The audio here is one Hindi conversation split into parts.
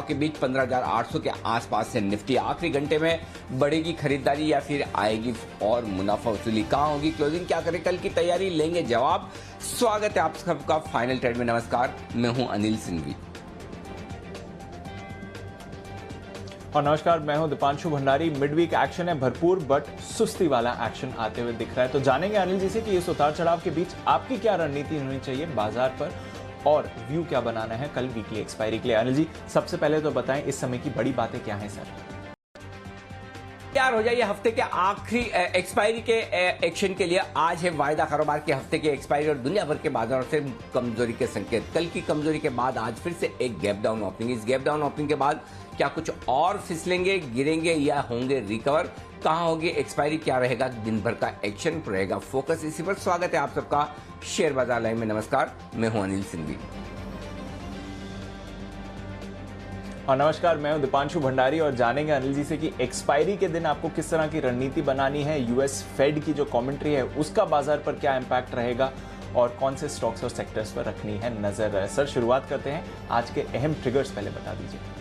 के बीच 15,800 के आसपास से निफ्टी आखिरी घंटे में बढ़ेगी खरीदारी या फिर आएगी और मुनाफा वसूली, कहां होगी क्लोजिंग, क्या करें कल की तैयारी, लेंगे जवाब। स्वागत है आप सबका फाइनल ट्रेड में। नमस्कार, मैं हूं अनिल सिंघवी और नमस्कार, मैं हूं दीपांशु भंडारी। मिडवीक एक्शन है भरपूर बट सुस्ती वाला एक्शन आते हुए दिख रहा है, तो जानेंगे अनिल जी से कि इस उतार चढ़ाव के बीच आपकी क्या रणनीति होनी चाहिए बाजार पर और व्यू क्या बनाना है कल वीकली एक्सपायरी के लिए। अनिल जी, सबसे पहले तो बताएं इस समय की बड़ी बातें क्या हैं सर। तैयार हो जाइए हफ्ते के आखिरी एक्सपायरी के एक्शन के लिए। आज है वायदा कारोबार के हफ्ते की एक्सपायरी और दुनिया भर के बाजारों से कमजोरी के संकेत। कल की कमजोरी के बाद आज फिर से एक गैप डाउन ओपनिंग। इस गैप डाउन ओपनिंग के बाद क्या कुछ और फिसलेंगे, गिरेंगे या होंगे रिकवर, कहां होगी एक्सपायरी, क्या रहेगा दिन भर का एक्शन, रहेगा फोकस, इसी पर स्वागत है आप सबका शेयर बाजार लाइव में। नमस्कार, मैं हूं अनिल सिंघवी और नमस्कार, मैं हूं दीपांशु भंडारी और जानेंगे अनिल जी से कि एक्सपायरी के दिन आपको किस तरह की रणनीति बनानी है। यूएस फेड की जो कमेंट्री है उसका बाजार पर क्या इंपैक्ट रहेगा और कौन से स्टॉक्स और सेक्टर्स पर रखनी है नजर। सर, शुरुआत करते हैं, आज के अहम ट्रिगर्स पहले बता दीजिए।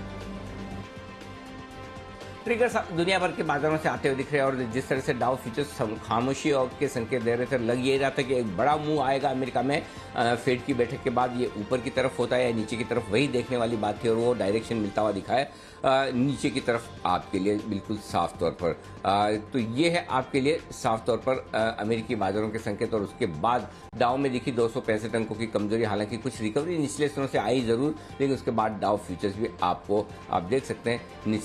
ट्रिगर्स दुनिया भर के बाजारों से आते हुए दिख रहे हैं और जिस तरह से डाउ फ्यूचर्स खामोशी और के संकेत दे रहे थे, लग ये रहा था कि एक बड़ा मूव आएगा अमेरिका में फेड की बैठक के बाद। ये ऊपर की तरफ होता है या नीचे की तरफ, वही देखने वाली बात थी और वो डायरेक्शन मिलता हुआ दिखा है नीचे की तरफ आपके लिए बिल्कुल साफ तौर पर। तो ये है आपके लिए साफ तौर पर अमेरिकी बाजारों के संकेत। और उसके बाद डाउ में दिखी 265 अंकों की कमजोरी, हालांकि कुछ रिकवरी निचले स्तरों से आई जरूर, लेकिन उसके बाद डाउ फ्यूचर्स भी आपको आप देख सकते हैं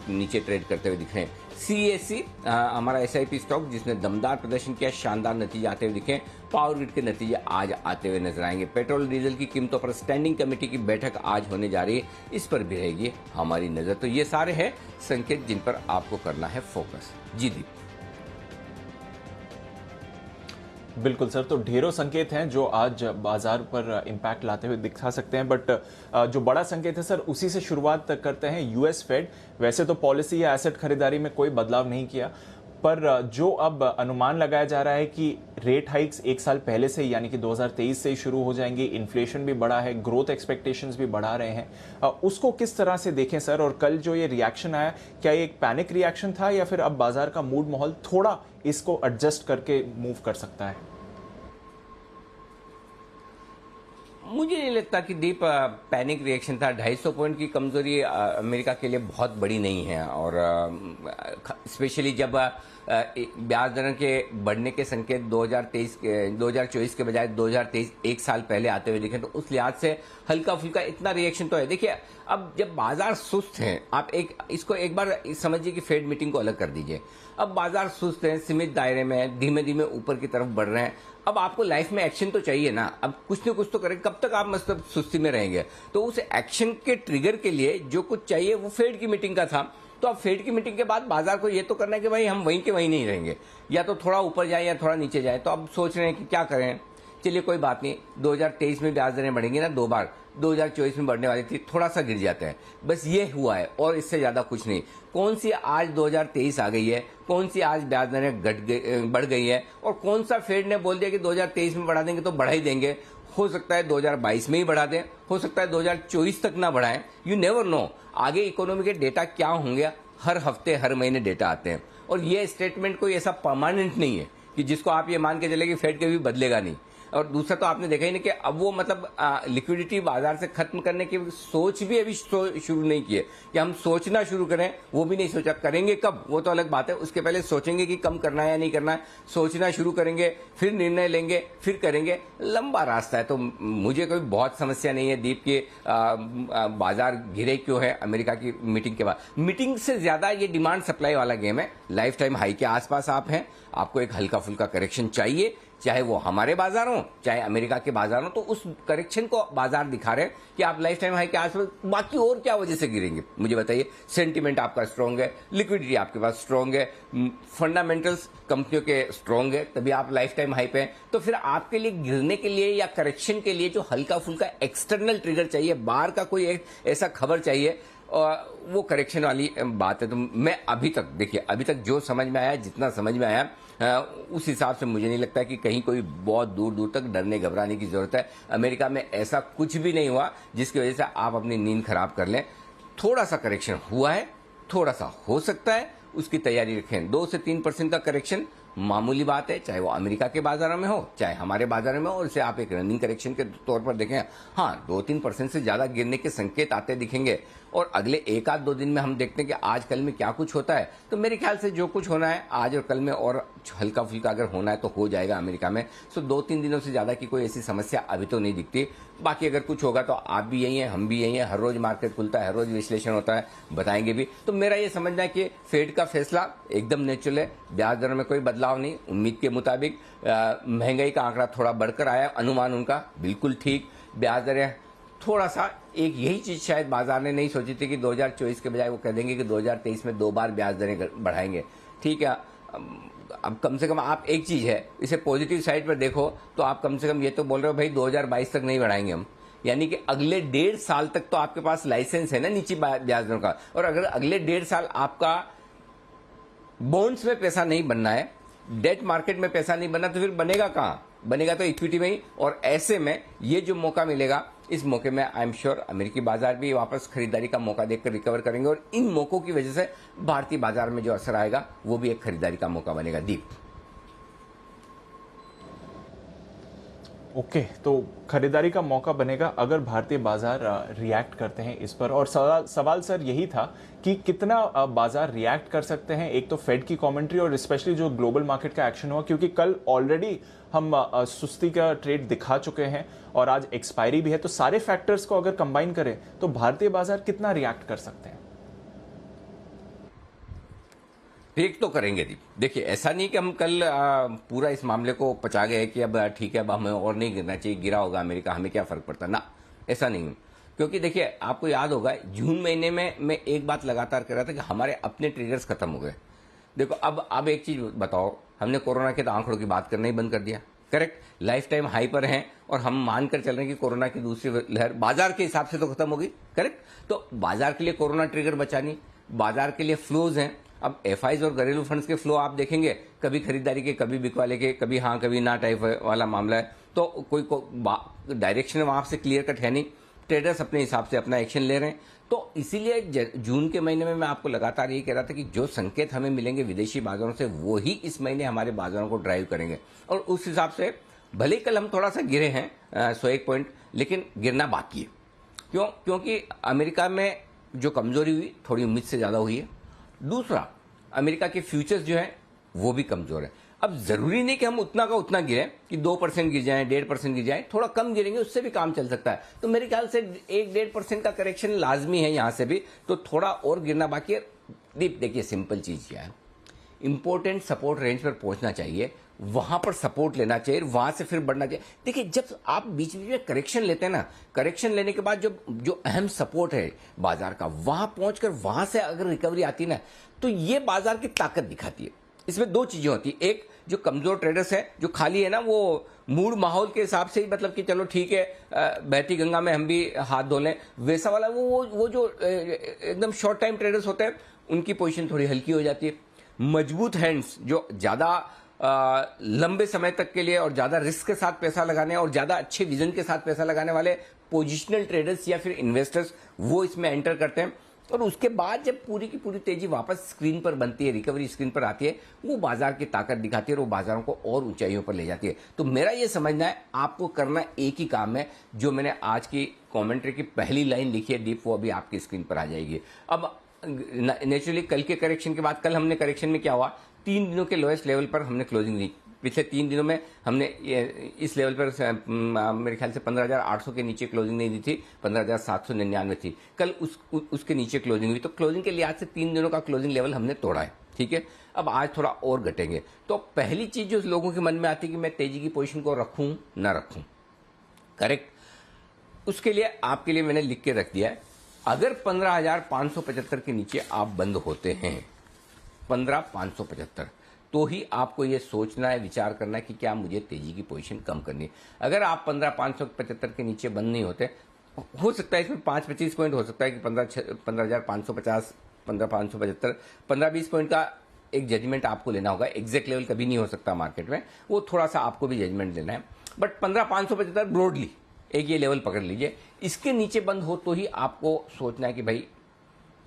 नीचे ट्रेड करते हुए दिख रहे हैं। सीएससी हमारा एसआईपी स्टॉक जिसने दमदार प्रदर्शन किया, शानदार नतीजे आते हुए दिखे। पावर ग्रिड के नतीजे आज आते हुए नजर आएंगे। पेट्रोल डीजल की कीमतों पर स्टैंडिंग कमेटी की बैठक आज होने जा रही है, इस पर भी रहेगी हमारी नजर। तो ये सारे हैं संकेत जिन पर आपको करना है फोकस। जी दीप। बिल्कुल सर, तो ढेरों संकेत हैं जो आज बाजार पर इंपैक्ट लाते हुए दिखा सकते हैं, बट जो बड़ा संकेत है सर उसी से शुरुआत करते हैं। यूएस फेड वैसे तो पॉलिसी या एसेट खरीदारी में कोई बदलाव नहीं किया, पर जो अब अनुमान लगाया जा रहा है कि रेट हाइक्स एक साल पहले से यानी कि 2023 से ही शुरू हो जाएंगे। इन्फ्लेशन भी बढ़ा है, ग्रोथ एक्सपेक्टेशंस भी बढ़ा रहे हैं, उसको किस तरह से देखें सर। और कल जो ये रिएक्शन आया, क्या ये एक पैनिक रिएक्शन था या फिर अब बाजार का मूड माहौल थोड़ा इसको एडजस्ट करके मूव कर सकता है। मुझे नहीं लगता कि दीप पैनिक रिएक्शन था। 250 पॉइंट की कमजोरी अमेरिका के लिए बहुत बड़ी नहीं है और स्पेशली जब ब्याज दरों के बढ़ने के संकेत 2024 के बजाय 2023 एक साल पहले आते हुए दिखे, तो उस लिहाज से हल्का फुल्का इतना रिएक्शन तो है। देखिए, अब जब बाजार सुस्त हैं, आप इसको एक बार समझिए कि फेड मीटिंग को अलग कर दीजिए। अब बाजार सुस्त हैं, सीमित दायरे में धीमे धीमे ऊपर की तरफ बढ़ रहे हैं। अब आपको लाइफ में एक्शन तो चाहिए ना, अब कुछ न कुछ तो करें। कब तक आप मतलब सुस्ती में रहेंगे? तो उस एक्शन के ट्रिगर के लिए जो कुछ चाहिए वो फेड की मीटिंग का था। तो अब फेड की मीटिंग के बाद बाजार को ये तो करना है कि भाई हम वहीं के वहीं नहीं रहेंगे, या तो थोड़ा ऊपर जाए या थोड़ा नीचे जाए। तो अब सोच रहे हैं कि क्या करें। चलिए कोई बात नहीं, 2023 में ब्याज दरें बढ़ेंगी ना 2 बार, 2024 में बढ़ने वाली थी, थोड़ा सा गिर जाते हैं, बस ये हुआ है और इससे ज्यादा कुछ नहीं। कौन सी आज 2023 आ गई है, कौन सी आज ब्याज दरें बढ़ गई है और कौन सा फेड ने बोल दिया कि 2023 में बढ़ा देंगे तो बढ़ा ही देंगे। हो सकता है 2022 में ही बढ़ा दें, हो सकता है 2024 तक ना बढ़ाएं, यू नेवर नो। आगे इकोनॉमी के डेटा क्या होंगे, हर हफ्ते हर महीने डेटा आते हैं और ये स्टेटमेंट कोई ऐसा परमानेंट नहीं है कि जिसको आप ये मान के चले कि फेड कभी बदलेगा नहीं। और दूसरा तो आपने देखा ही नहीं कि अब वो मतलब लिक्विडिटी बाजार से खत्म करने की सोच भी अभी शुरू नहीं की है कि हम सोचना शुरू करें, वो भी नहीं सोचा। करेंगे कब, वो तो अलग बात है। उसके पहले सोचेंगे कि कम करना है या नहीं करना है, सोचना शुरू करेंगे, फिर निर्णय लेंगे, फिर करेंगे। लंबा रास्ता है। तो मुझे कोई बहुत समस्या नहीं है दीप के बाजार गिरे क्यों है अमेरिका की मीटिंग के बाद। मीटिंग से ज्यादा ये डिमांड सप्लाई वाला गेम है। लाइफ टाइम हाई के आसपास आप हैं, आपको एक हल्का फुल्का करेक्शन चाहिए, चाहे वो हमारे बाजार हो चाहे अमेरिका के बाजार हो। तो उस करेक्शन को बाजार दिखा रहे हैं कि आप लाइफ टाइम हाई के आसपास। बाकी और क्या वजह से गिरेंगे मुझे बताइए। सेंटिमेंट आपका स्ट्रांग है, लिक्विडिटी आपके पास स्ट्रांग है, फंडामेंटल्स कंपनियों के स्ट्रांग है, तभी आप लाइफ टाइम हाई पे हैं। तो फिर आपके लिए गिरने के लिए या करेक्शन के लिए जो हल्का फुल्का एक्सटर्नल ट्रिगर चाहिए, बाहर का कोई एक ऐसा खबर चाहिए, वो करेक्शन वाली बात है। तो मैं अभी तक देखिए, अभी तक जो समझ में आया, जितना समझ में आया, उस हिसाब से मुझे नहीं लगता कि कहीं कोई बहुत दूर दूर तक डरने घबराने की जरूरत है। अमेरिका में ऐसा कुछ भी नहीं हुआ जिसकी वजह से आप अपनी नींद खराब कर लें। थोड़ा सा करेक्शन हुआ है, थोड़ा सा हो सकता है, उसकी तैयारी रखें। 2 से 3% का करेक्शन मामूली बात है, चाहे वो अमेरिका के बाजारों में हो चाहे हमारे बाजारों में हो, और इसे आप एक रनिंग करेक्शन के तौर पर देखें। हाँ, 2-3% से ज्यादा गिरने के संकेत आते दिखेंगे, और अगले 1-2 दिन में हम देखते हैं कि आज कल में क्या कुछ होता है। तो मेरे ख्याल से जो कुछ होना है आज और कल में, और हल्का फुल्का अगर होना है तो हो जाएगा अमेरिका में। सो 2-3 दिनों से ज्यादा की कोई ऐसी समस्या अभी तो नहीं दिखती। बाकी अगर कुछ होगा तो आप भी यही हैं, हम भी यही हैं, हर रोज मार्केट खुलता है, हर रोज विश्लेषण होता है, बताएंगे भी। तो मेरा ये समझना है कि फेड का फैसला एकदम नेचुरल है, ब्याज दरों में कोई बदलाव नहीं, उम्मीद के मुताबिक। महंगाई का आंकड़ा थोड़ा बढ़कर आया, अनुमान उनका बिल्कुल ठीक। ब्याज दरें थोड़ा सा, एक यही चीज शायद बाजार ने नहीं सोची थी कि 2024 के बजाय वो कह देंगे कि 2023 में 2 बार ब्याज दरें बढ़ाएंगे। ठीक है, अब कम से कम आप एक चीज है, इसे पॉजिटिव साइड पर देखो तो आप कम से कम ये तो बोल रहे हो भाई 2022 तक नहीं बढ़ाएंगे हम, यानी कि अगले 1.5 साल तक तो आपके पास लाइसेंस है ना नीचे ब्याज दरों का। और अगर अगले 1.5 साल आपका बॉन्ड्स में पैसा नहीं बनना है, डेट मार्केट में पैसा नहीं बनना, तो फिर बनेगा कहां? बनेगा तो इक्विटी में ही। और ऐसे में ये जो मौका मिलेगा, इस मौके में आई एम श्योर अमेरिकी बाजार भी वापस खरीदारी का मौका देखकर रिकवर करेंगे, और इन मौकों की वजह से भारतीय बाजार में जो असर आएगा वो भी एक खरीदारी का मौका बनेगा। दीप, ओके, तो खरीदारी का मौका बनेगा अगर भारतीय बाजार रिएक्ट करते हैं इस पर। और सवाल सर यही था कि कितना बाजार रिएक्ट कर सकते हैं, एक तो फेड की कमेंट्री और स्पेशली जो ग्लोबल मार्केट का एक्शन हुआ, क्योंकि कल ऑलरेडी हम सुस्ती का ट्रेड दिखा चुके हैं और आज एक्सपायरी भी है। तो सारे फैक्टर्स को अगर कंबाइन करें तो भारतीय बाजार कितना रिएक्ट कर सकते हैं? ठीक तो करेंगे दीप। देखिए, ऐसा नहीं कि हम कल पूरा इस मामले को पचा गए कि अब ठीक है, अब हमें और नहीं गिरना चाहिए, गिरा होगा अमेरिका, हमें क्या फर्क पड़ता ना, ऐसा नहीं। क्योंकि देखिए, आपको याद होगा जून महीने में मैं एक बात लगातार कह रहा था कि हमारे अपने ट्रिगर्स खत्म हो गए। देखो, अब एक चीज बताओ, हमने कोरोना के तो आंकड़ों की बात करना ही बंद कर दिया, करेक्ट? लाइफ टाइम हाई पर हैं और हम मानकर चल रहे हैं कि कोरोना की दूसरी लहर बाजार के हिसाब से तो खत्म हो गई, करेक्ट? तो बाजार के लिए कोरोना ट्रिगर बचा नहीं, बाजार के लिए फ्लोज हैं। अब एफआईज और घरेलू फंड्स के फ्लो आप देखेंगे, कभी खरीदारी के, कभी बिकवाले के, कभी हाँ कभी ना टाइप वाला मामला है। तो कोई डायरेक्शन वहां से क्लियर कट है नहीं, ट्रेडर्स अपने हिसाब से अपना एक्शन ले रहे हैं। तो इसीलिए जून के महीने में मैं आपको लगातार यही कह रहा था कि जो संकेत हमें मिलेंगे विदेशी बाजारों से, वो ही इस महीने हमारे बाजारों को ड्राइव करेंगे। और उस हिसाब से भले ही कल हम थोड़ा सा गिरे हैं 101 पॉइंट, लेकिन गिरना बाकी है। क्यों? क्योंकि अमेरिका में जो कमजोरी हुई थोड़ी उम्मीद से ज्यादा हुई है। दूसरा, अमेरिका के फ्यूचर्स जो है वो भी कमजोर है। अब जरूरी नहीं कि हम उतना का उतना गिरे कि 2% गिर जाए, 1.5% गिर जाए, थोड़ा कम गिरेंगे उससे भी काम चल सकता है। तो मेरे ख्याल से 1-1.5% का करेक्शन लाजमी है यहां से भी, तो थोड़ा और गिरना बाकी है। दीप, देखिए सिंपल चीज क्या है, इंपॉर्टेंट सपोर्ट रेंज पर पहुंचना चाहिए, वहां पर सपोर्ट लेना चाहिए, वहां से फिर बढ़ना चाहिए। देखिए, जब आप बीच बीच में करेक्शन लेते हैं ना, करेक्शन लेने के बाद जो अहम सपोर्ट है बाजार का, वहां पहुंचकर वहां से अगर रिकवरी आती है ना, तो ये बाजार की ताकत दिखाती है। इसमें 2 चीजें होती है, एक जो कमजोर ट्रेडर्स है, जो खाली है ना वो मूड माहौल के हिसाब से ही, मतलब कि चलो ठीक है बहती गंगा में हम भी हाथ धो लें, वैसा वाला वो जो एकदम शॉर्ट टाइम ट्रेडर्स होते हैं, उनकी पोजीशन थोड़ी हल्की हो जाती है। मजबूत हैंड्स जो ज्यादा लंबे समय तक के लिए और ज्यादा रिस्क के साथ पैसा लगाने और ज्यादा अच्छे विजन के साथ पैसा लगाने वाले पोजिशनल ट्रेडर्स या फिर इन्वेस्टर्स, वो इसमें एंटर करते हैं। और उसके बाद जब पूरी की पूरी तेजी वापस स्क्रीन पर बनती है, रिकवरी स्क्रीन पर आती है, वो बाजार की ताकत दिखाती है और वो बाजारों को और ऊंचाइयों पर ले जाती है। तो मेरा ये समझना है, आपको करना एक ही काम है, जो मैंने आज की कमेंट्री की पहली लाइन लिखी है दीप, वो अभी आपकी स्क्रीन पर आ जाएगी। अब नेचुरली कल के करेक्शन के बाद, कल हमने करेक्शन में क्या हुआ, 3 दिनों के लोएस्ट लेवल पर हमने क्लोजिंग ली। पिछले 3 दिनों में हमने इस लेवल पर मेरे ख्याल से 15,800 के नीचे क्लोजिंग नहीं दी थी, 15,799 थी। कल उसके नीचे क्लोजिंग हुई। तो क्लोजिंग के लिहाज से 3 दिनों का क्लोजिंग लेवल हमने तोड़ा है, ठीक है। अब आज थोड़ा और घटेंगे। तो पहली चीज जो लोगों के मन में आती है कि मैं तेजी की पोजीशन को रखूं ना रखूं, करेक्ट, उसके लिए आपके लिए मैंने लिख के रख दिया है, अगर 15,575 के नीचे आप बंद होते हैं, 15,575, तो ही आपको ये सोचना है, विचार करना है कि क्या मुझे तेजी की पोजीशन कम करनी है। अगर आप 15,575 के नीचे बंद नहीं होते, हो सकता है इसमें 5-25 पॉइंट हो सकता है कि 15,550, 15,575, 15-20 पॉइंट का एक जजमेंट आपको लेना होगा। एग्जैक्ट लेवल कभी नहीं हो सकता मार्केट में, वो थोड़ा सा आपको भी जजमेंट लेना है। बट 15,575 ब्रॉडली एक ये लेवल पकड़ लीजिए, इसके नीचे बंद हो तो ही आपको सोचना है कि भाई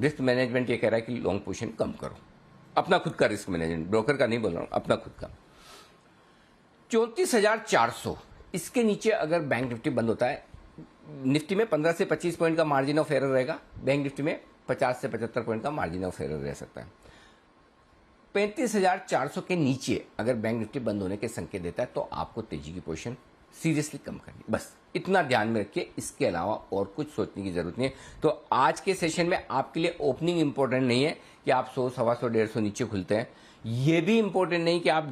रिस्क मैनेजमेंट ये कह रहा है कि लॉन्ग पोजीशन कम करो, अपना खुद का रिस्क मैनेजमेंट, ब्रोकर का नहीं बोल रहा हूं, अपना खुद का। 34,400 इसके नीचे अगर बैंक निफ्टी बंद होता है, निफ्टी में 15 से 25 पॉइंट का मार्जिन ऑफ एरर रहेगा, बैंक निफ्टी में 50 से 75 पॉइंट का मार्जिन ऑफ एरर रह सकता है। 35,400 के नीचे अगर बैंक निफ्टी बंद होने के संकेत देता है तो आपको तेजी की पोजीशन सीरियसली कम करनी, बस इतना ध्यान में रखिए। इसके अलावा और कुछ सोचने की जरूरत नहीं है। तो आज के सेशन में आपके लिए ओपनिंग इंपॉर्टेंट नहीं है कि आप 100, 125, 150 नीचे खुलते हैं। ये भी इंपॉर्टेंट नहीं कि आप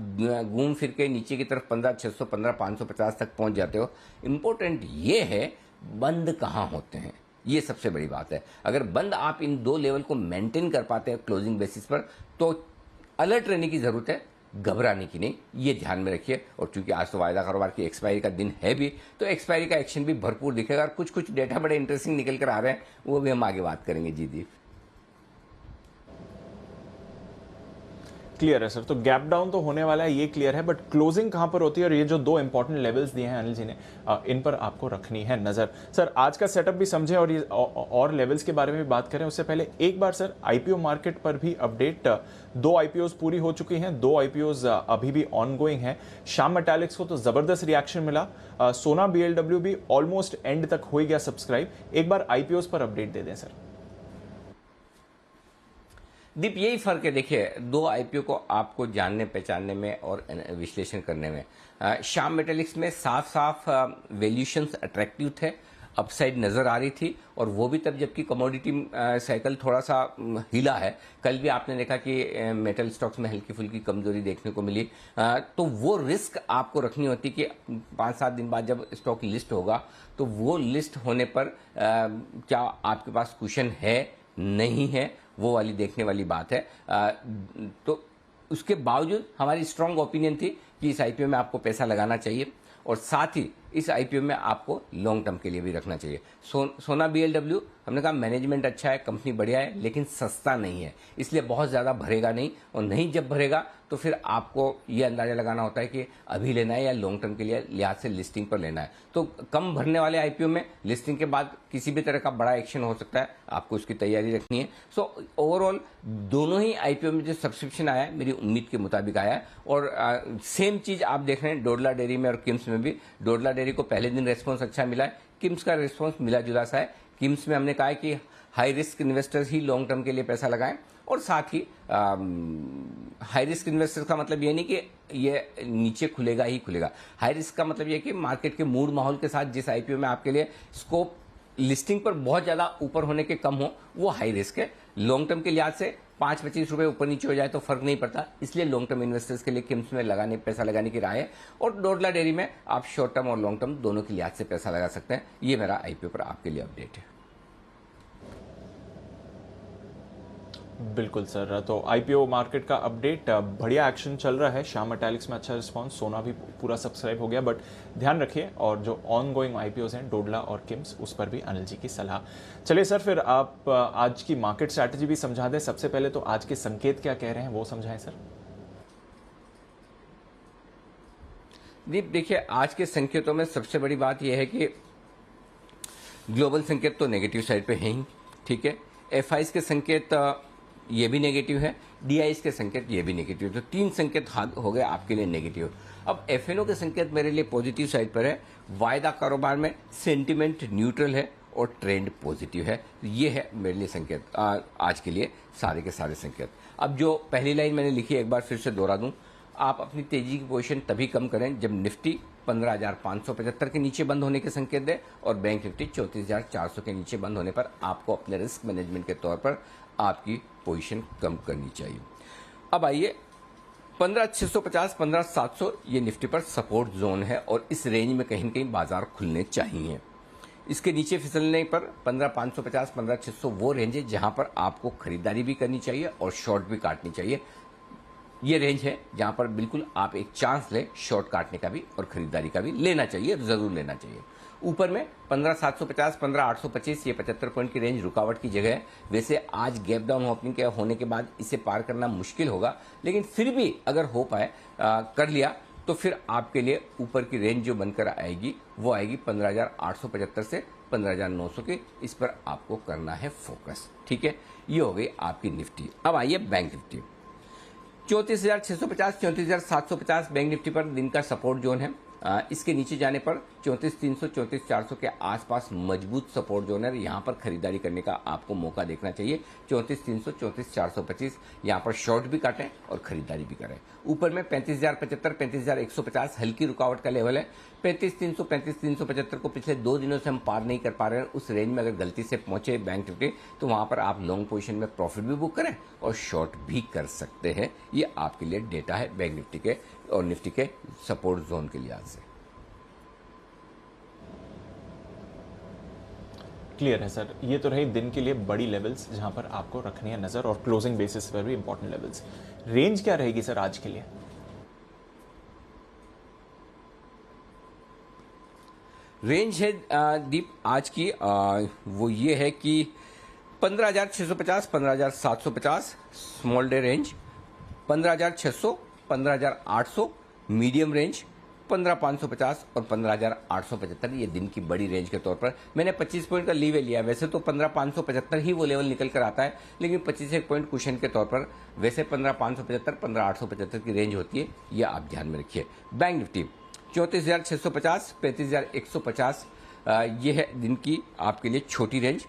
घूम फिर के नीचे की तरफ 15,600, 15,550 तक पहुंच जाते हो। इंपॉर्टेंट ये है बंद कहां होते हैं, ये सबसे बड़ी बात है। अगर बंद आप इन दो लेवल को मेंटेन कर पाते हैं क्लोजिंग बेसिस पर, तो अलर्ट रहने की जरूरत है, घबराने की नहीं, ये ध्यान में रखिए। और चूंकि आज तो वायदा कारोबार की एक्सपायरी का दिन है भी, तो एक्सपायरी का एक्शन भी भरपूर दिखेगा। और कुछ कुछ डेटा बड़े इंटरेस्टिंग निकल कर आ रहे हैं, वो भी हम आगे बात करेंगे। जी दीप, क्लियर है सर। तो गैप डाउन तो होने वाला है, ये क्लियर है, बट क्लोजिंग कहां पर होती है और ये जो दो इंपॉर्टेंट लेवल्स दिए हैं अनिल जी ने, इन पर आपको रखनी है नजर। सर आज का सेटअप भी समझे और ये और लेवल्स के बारे में भी बात करें उससे पहले एक बार सर आईपीओ मार्केट पर भी अपडेट। 2 आईपीओज पूरी हो चुकी हैं, 2 आईपीओज अभी भी ऑनगोइंग है। श्याम मेटालिक्स को तो जबरदस्त रिएक्शन मिला, सोना बीएलडब्ल्यू भी ऑलमोस्ट एंड तक हो गया सब्सक्राइब। एक बार आईपीओज पर अपडेट दे दें सर। दीप यही फर्क है। देखिए, दो आईपीओ को आपको जानने पहचानने में और विश्लेषण करने में, श्याम मेटालिक्स में साफ साफ वैल्यूएशंस अट्रैक्टिव थे, अपसाइड नजर आ रही थी, और वो भी तब जबकि कमोडिटी साइकिल थोड़ा सा हिला है। कल भी आपने देखा कि मेटल स्टॉक्स में हल्की फुल्की कमजोरी देखने को मिली। तो वो रिस्क आपको रखनी होती कि 5-7 दिन बाद जब स्टॉक लिस्ट होगा, तो वो लिस्ट होने पर क्या आपके पास कुशन है नहीं है, वो वाली देखने वाली बात है। तो उसके बावजूद हमारी स्ट्रांग ओपिनियन थी कि इस आईपीओ में आपको पैसा लगाना चाहिए, और साथ ही इस आईपीओ में आपको लॉन्ग टर्म के लिए भी रखना चाहिए। सोना बीएलडब्ल्यू, हमने कहा मैनेजमेंट अच्छा है, कंपनी बढ़िया है, लेकिन सस्ता नहीं है, इसलिए बहुत ज़्यादा भरेगा नहीं, और नहीं जब भरेगा तो फिर आपको ये अंदाजा लगाना होता है कि अभी लेना है या लॉन्ग टर्म के लिए लिहाज से लिस्टिंग पर लेना है। तो कम भरने वाले आईपीओ में लिस्टिंग के बाद किसी भी तरह का बड़ा एक्शन हो सकता है, आपको उसकी तैयारी रखनी है। सो ओवरऑल दोनों ही आईपीओ में जो सब्सक्रिप्शन आया है मेरी उम्मीद के मुताबिक आया है। और सेम चीज आप देख रहे हैं डोडला डेयरी में और किम्स में भी। डोडला डेयरी को पहले दिन रेस्पॉन्स अच्छा मिला है, किम्स का रेस्पॉन्स मिला जुला सा है। किम्स में हमने कहा है कि हाई रिस्क इन्वेस्टर्स ही लॉन्ग टर्म के लिए पैसा लगाएं, और साथ ही हाई रिस्क इन्वेस्टर्स का मतलब ये नहीं कि ये नीचे खुलेगा ही खुलेगा। हाई रिस्क का मतलब ये कि मार्केट के मूड माहौल के साथ जिस आईपीओ में आपके लिए स्कोप लिस्टिंग पर बहुत ज्यादा ऊपर होने के कम हो, वो हाई रिस्क है। लॉन्ग टर्म के लिहाज से 5-25 रुपए ऊपर नीचे हो जाए तो फर्क नहीं पड़ता, इसलिए लॉन्ग टर्म इन्वेस्टर्स के लिए किम्स में पैसा लगाने की राय है। और डोडला डेयरी में आप शॉर्ट टर्म और लॉन्ग टर्म दोनों के लिहाज से पैसा लगा सकते हैं। ये मेरा आईपीओ पर आपके लिए अपडेट है। बिल्कुल सर, तो आईपीओ मार्केट का अपडेट, बढ़िया एक्शन चल रहा है। श्याम मेटालिक्स में अच्छा रिस्पांस, सोना भी पूरा सब्सक्राइब हो गया, बट ध्यान रखिए। और जो ऑन गोइंग आईपीओज हैं डोडला और किम्स, उस पर भी अनिल जी की सलाह। चलिए सर, फिर आप आज की मार्केट स्ट्रैटेजी भी समझा दें। सबसे पहले तो आज के संकेत क्या कह रहे हैं वो समझाएं सर। दीप देखिए, आज के संकेतों में सबसे बड़ी बात यह है कि ग्लोबल संकेत तो नेगेटिव साइड पे है ही, ठीक है। एफआईज के संकेत ये भी नेगेटिव है, डीआईज के संकेत ये भी नेगेटिव है। तो 3 संकेत हो गए आपके लिए नेगेटिव। अब एफएनओ के संकेत मेरे लिए पॉजिटिव साइड पर है। वायदा कारोबार में सेंटिमेंट न्यूट्रल है और ट्रेंड पॉजिटिव है। ये है मेरे लिए संकेत आज के लिए, सारे के सारे संकेत। अब जो पहली लाइन मैंने लिखी है एक बार फिर से दोहरा दूं, आप अपनी तेजी की पोजीशन तभी कम करें जब निफ्टी 15,575 के नीचे बंद होने के संकेत दे, और बैंक निफ्टी 34,400 के नीचे बंद होने पर आपको अपने रिस्क मैनेजमेंट के तौर पर आपकी पोजीशन कम करनी चाहिए। अब आइए, 15,650, 15,700 ये निफ्टी पर सपोर्ट जोन है, और इस रेंज में कहीं न कहीं बाजार खुलने चाहिए। इसके नीचे फिसलने पर 15,550, 15,600 वो रेंज है जहां पर आपको खरीदारी भी करनी चाहिए और शॉर्ट भी काटनी चाहिए। ये रेंज है जहां पर बिल्कुल आप एक चांस लें शॉर्ट काटने का भी और खरीदारी का भी, लेना चाहिए, जरूर लेना चाहिए। ऊपर में 15,750, 15,825 ये 75 पॉइंट की रेंज रुकावट की जगह है। वैसे आज गैप डाउन ओपनिंग के होने के बाद इसे पार करना मुश्किल होगा, लेकिन फिर भी अगर हो पाए कर लिया तो फिर आपके लिए ऊपर की रेंज जो बनकर आएगी वो आएगी 15,875 से 15,900 के, इस पर आपको करना है फोकस। ठीक है, ये हो गई आपकी निफ्टी। अब आइए बैंक निफ्टी। 34,650, 34,750 बैंक निफ्टी पर दिन का सपोर्ट जोन है। इसके नीचे जाने पर 34,300, 34,400 के आसपास मजबूत सपोर्ट जोन है। यहाँ पर खरीदारी करने का आपको मौका देखना चाहिए। 34,300, 34,425 यहाँ पर शॉर्ट भी काटें और खरीदारी भी करें। ऊपर में 35,075, 35,150 हल्की रुकावट का लेवल है। 35,300, 35,375 को पिछले 2 दिनों से हम पार नहीं कर पा रहे हैं। उस रेंज में अगर गलती से पहुंचे बैंक निफ्टी तो वहां पर आप लॉन्ग पोजीशन में प्रॉफिट भी बुक करें और शॉर्ट भी कर सकते हैं। ये आपके लिए डेटा है बैंक निफ्टी के और निफ्टी के सपोर्ट जोन के लिहाज से। क्लियर है सर। ये तो रही दिन के लिए बड़ी लेवल्स जहां पर आपको रखनी है नजर, और क्लोजिंग बेसिस पर भी इंपॉर्टेंट लेवल्स। रेंज क्या रहेगी सर आज के लिए? रेंज है दीप आज की वो ये है कि 15,650, 15,750 small day range, 15,600, 15,800 medium range, 15,550 और 15,875 ये दिन की बड़ी रेंज के तौर पर। मैंने 25 पॉइंट का लीवे लिया। वैसे तो 15,575 ही वो लेवल निकल कर आता है, लेकिन 25 पॉइंट कुशन के तौर पर वैसे 15,575, 15,875 की रेंज होती है। ये आप ध्यान में रखिए। बैंक निफ्टी 34,650, 35,150 ये है दिन की आपके लिए छोटी रेंज।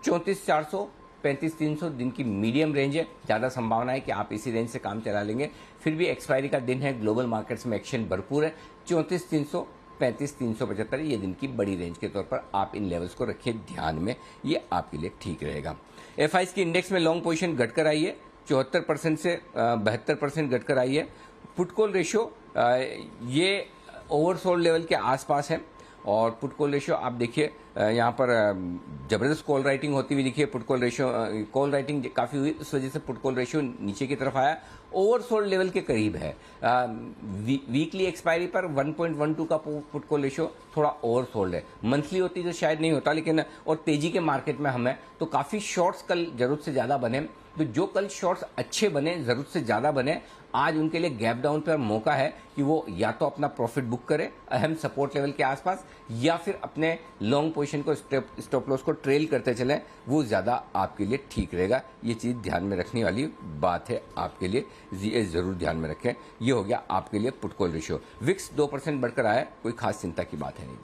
34,400, 35,300 दिन की मीडियम रेंज है। ज़्यादा संभावना है कि आप इसी रेंज से काम चला लेंगे। फिर भी एक्सपायरी का दिन है, ग्लोबल मार्केट्स में एक्शन भरपूर है। 34,300, 35,375 ये दिन की बड़ी रेंज के तौर पर आप इन लेवल्स को रखिए ध्यान में, ये आपके लिए ठीक रहेगा। एफआईज की इंडेक्स में लॉन्ग पोजीशन घटकर आई है, 74% से 72% घटकर आई है। पुट कॉल रेशियो ये ओवरसोल्ड लेवल के आसपास है और पुट कॉल रेशियो आप देखिए यहाँ पर जबरदस्त कॉल राइटिंग होती हुई दिखिए। Put call ratio call writing काफ़ी हुई, उस वजह से पुट कॉल रेशियो नीचे की तरफ आया, ओवरसोल्ड लेवल के करीब है। वीकली एक्सपायरी पर 1.12 का पुट कॉल रेशियो थोड़ा ओवरसोल्ड है। मंथली होती तो शायद नहीं होता, लेकिन और तेजी के मार्केट में हम हैं तो काफ़ी शॉर्ट्स कल जरूरत से ज़्यादा बने। तो जो कल शॉर्ट्स अच्छे बने, जरूरत से ज़्यादा बने, आज उनके लिए गैप डाउन पर मौका है कि वो या तो अपना प्रॉफिट बुक करें अहम सपोर्ट लेवल के आसपास, या फिर अपने लॉन्ग पोजीशन को स्टॉप लॉस को ट्रेल करते चलें। वो ज़्यादा आपके लिए ठीक रहेगा। ये चीज़ ध्यान में रखने वाली बात है आपके लिए, ये ज़रूर ध्यान में रखें। ये हो गया आपके लिए पुट कॉल रेशियो। विक्स 2% बढ़कर आया, कोई खास चिंता की बात है नहीं।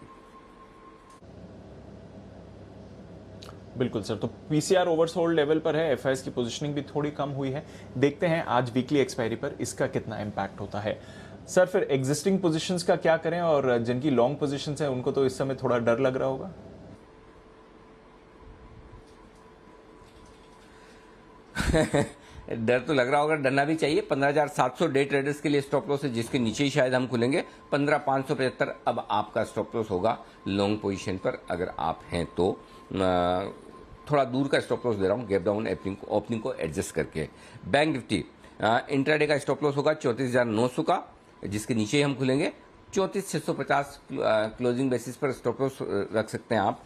बिल्कुल सर। तो पीसीआर ओवरसोल्ड लेवल पर है, एफआईएस की पोजीशनिंग भी थोड़ी कम हुई है। देखते हैं आज वीकली एक्सपायरी पर इसका कितना इंपैक्ट होता है। सर फिर एग्जिस्टिंग पोजीशंस का क्या करें, और जिनकी लॉन्ग पोजीशंस है उनको तो इस समय थोड़ा डर लग रहा होगा? डर तो लग रहा होगा, डरना भी चाहिए। 15,700 डे ट्रेडर्स के लिए स्टॉप लॉस है, जिसके नीचे ही शायद हम खुलेंगे। 15,575 अब आपका स्टॉप लॉस होगा लॉन्ग पोजीशन पर, अगर आप हैं तो। थोड़ा दूर का स्टॉप लॉस दे रहा हूँ, गैप डाउन ओपनिंग को एडजस्ट करके। बैंक निफ्टी इंट्राडे का स्टॉप लॉस होगा 34,900 का, जिसके नीचे ही हम खुलेंगे। 34,650 क्लोजिंग बेसिस पर स्टॉप लॉस रख सकते हैं आप।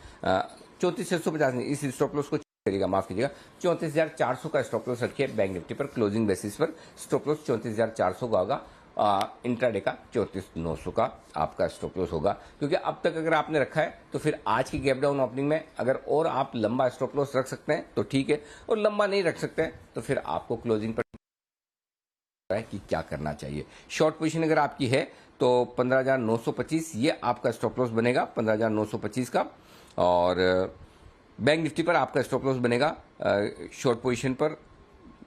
34,650 नहीं, इस स्टॉप लॉस को करिएगा, माफ कीजिएगा। 34,400 का स्टॉप लॉस रखिए बैंक निफ्टी पर। क्लोजिंग बेसिस पर स्टॉप लॉस 34,400 का होगा। इंट्राडे का 34,900 का आपका स्टॉप लॉस होगा, क्योंकि अब तक अगर आपने रखा है तो फिर आज की गैप डाउन ओपनिंग में अगर और आप लंबा स्टॉप लॉस रख सकते हैं तो ठीक है, और लंबा नहीं रख सकते हैं तो फिर आपको क्लोजिंग पर है कि क्या करना चाहिए। शॉर्ट पोजीशन अगर आपकी है तो 15,925 ये आपका स्टॉप लॉस बनेगा, 15,925 का। और बैंक निफ्टी पर आपका स्टॉप लॉस बनेगा शॉर्ट पोजीशन पर।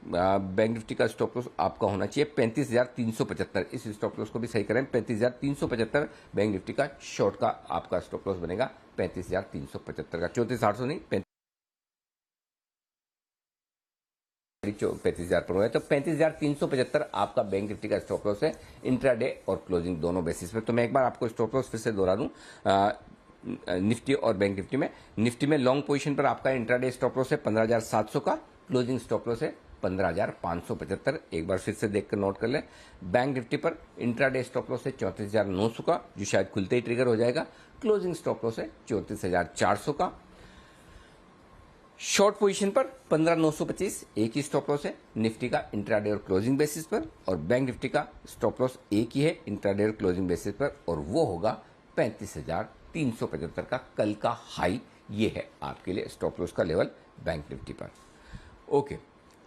बैंक निफ्टी का स्टॉप लॉस आपका होना चाहिए 35,375। इस स्टॉप लॉस को भी सही करें, 35,375 बैंक निफ्टी का शॉर्ट का आपका स्टॉप लॉस बनेगा 35,375 का। 34,800 नहीं, 35,000 पर हुआ है, तो 35,375 आपका बैंक निफ्टी का स्टॉप लॉस है इंट्राडे और क्लोजिंग दोनों बेसिस पे। तो मैं एक बार आपको स्टॉप लॉस फिर से दोहरा दूं, निफ्टी और बैंक निफ्टी में। निफ्टी में लॉन्ग पोजीशन पर आपका इंट्राडे स्टॉप लॉस है 15,700 का, क्लोजिंग स्टॉप लॉस है 15,575। एक बार फिर से देखकर नोट कर लें। बैंक निफ्टी पर इंट्राडे स्टॉप लॉस है 34,900 का, जो शायद खुलते ही ट्रिगर हो जाएगा। क्लोजिंग स्टॉप लॉस है 34,400 का। शॉर्ट पोजीशन पर 15,925 एक ही स्टॉप लॉस है निफ्टी का इंट्राडे और क्लोजिंग बेसिस पर, और बैंक निफ्टी का स्टॉप लॉस एक ही है इंट्राडे और क्लोजिंग बेसिस पर, और वो होगा 35,375 का कल का हाई ये है आपके लिए स्टॉप लॉस का लेवल बैंक निफ्टी पर। ओके,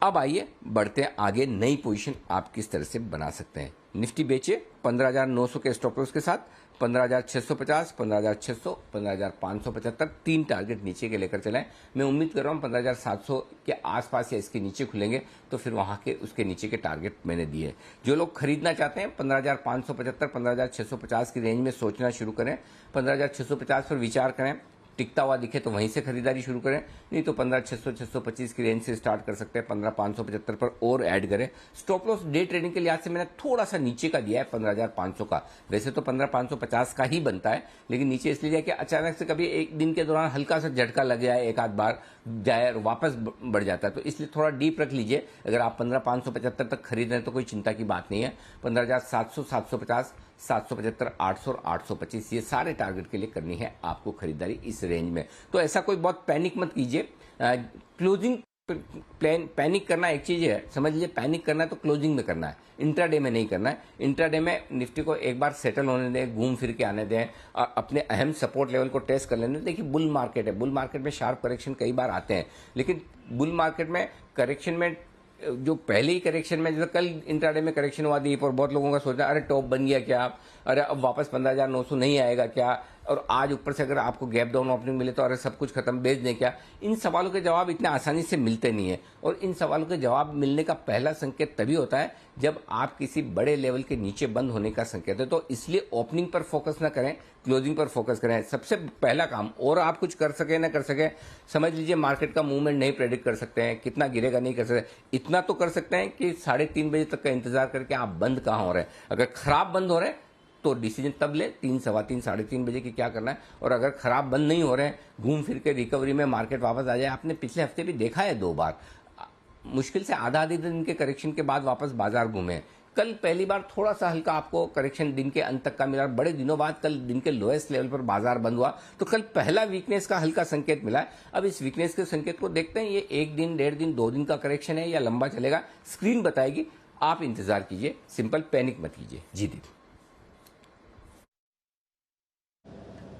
अब आइए बढ़ते हैं आगे। नई पोजीशन आप किस तरह से बना सकते हैं। निफ्टी बेचे 15,900 के स्टॉप लॉस के साथ, 15,650, 15,600, 15,575, 3 टारगेट नीचे के लेकर चलाएं। मैं उम्मीद कर रहा हूं 15,700 के आसपास या इसके नीचे खुलेंगे तो फिर वहां के उसके नीचे के टारगेट मैंने दिए। जो लोग खरीदना चाहते हैं 15,575, 15,650 की रेंज में सोचना शुरू करें। 15,650 पर विचार करें, टिकता हुआ दिखे तो वहीं से खरीदारी शुरू करें, नहीं तो 15,600, 625 की रेंज से स्टार्ट कर सकते हैं। 15,575 पर और ऐड करें। स्टॉप लॉस डे ट्रेडिंग के लिहाज से मैंने थोड़ा सा नीचे का दिया है 15,500 का। वैसे तो 15,550 का ही बनता है, लेकिन नीचे इसलिए दिया कि अचानक से कभी एक दिन के दौरान हल्का सा झटका लग जाए, एक आध बार जाए और वापस बढ़ जाता है, तो इसलिए थोड़ा डीप रख लीजिए। अगर आप 15,575 तक खरीद रहे हैं तो कोई चिंता की बात नहीं है। 15,700, 750, 775, 800 और 825 ये सारे टारगेट के लिए करनी है आपको खरीदारी इस रेंज में। तो ऐसा कोई बहुत पैनिक मत कीजिए। क्लोजिंग प्लान, पैनिक करना एक चीज है, समझ लीजिए पैनिक करना है तो क्लोजिंग में करना है, इंट्राडे में नहीं करना है। इंट्राडे में निफ्टी को एक बार सेटल होने दें, घूम फिर के आने दें और अपने अहम सपोर्ट लेवल को टेस्ट कर लेने दें। देखिए बुल मार्केट है, बुल मार्केट में शार्प करेक्शन कई बार आते हैं, लेकिन बुल मार्केट में करेक्शन में जो पहले ही करेक्शन में, जैसे कल इंट्राडे में करेक्शन हुआ दी और बहुत लोगों का सोचना अरे टॉप बन गया क्या, अरे अब वापस 15,900 नहीं आएगा क्या, और आज ऊपर से अगर आपको गैप डाउन ओपनिंग मिले तो अरे सब कुछ खत्म, बेच दें क्या। इन सवालों के जवाब इतने आसानी से मिलते नहीं है, और इन सवालों के जवाब मिलने का पहला संकेत तभी होता है जब आप किसी बड़े लेवल के नीचे बंद होने का संकेत है। तो इसलिए ओपनिंग पर फोकस ना करें, क्लोजिंग पर फोकस करें सबसे पहला काम। और आप कुछ कर सके ना कर सके, समझ लीजिए मार्केट का मूवमेंट नहीं प्रेडिक्ट कर सकते हैं, कितना गिरेगा नहीं कर सकते, इतना तो कर सकते हैं कि 3:30 बजे तक का इंतजार करके आप बंद कहाँ हो रहे हैं। अगर खराब बंद हो रहे हैं तो डिसीजन तब ले 3, 3:15, 3:30 बजे की क्या करना है। और अगर खराब बंद नहीं हो रहे हैं, घूम फिर के रिकवरी में मार्केट वापस आ जाए। आपने पिछले हफ्ते भी देखा है 2 बार, मुश्किल से आधा दिन के करेक्शन के बाद वापस बाजार घूमे। कल पहली बार थोड़ा सा हल्का आपको करेक्शन दिन के अंत तक का मिला, बड़े दिनों बाद कल दिन के लोएस्ट लेवल पर बाजार बंद हुआ, तो कल पहला वीकनेस का हल्का संकेत मिला। अब इस वीकनेस के संकेत को देखते हैं, ये 1 दिन, 1.5 दिन, 2 दिन का करेक्शन है या लंबा चलेगा, स्क्रीन बताएगी। आप इंतजार कीजिए, सिंपल पैनिक मत कीजिए। जी दीदी।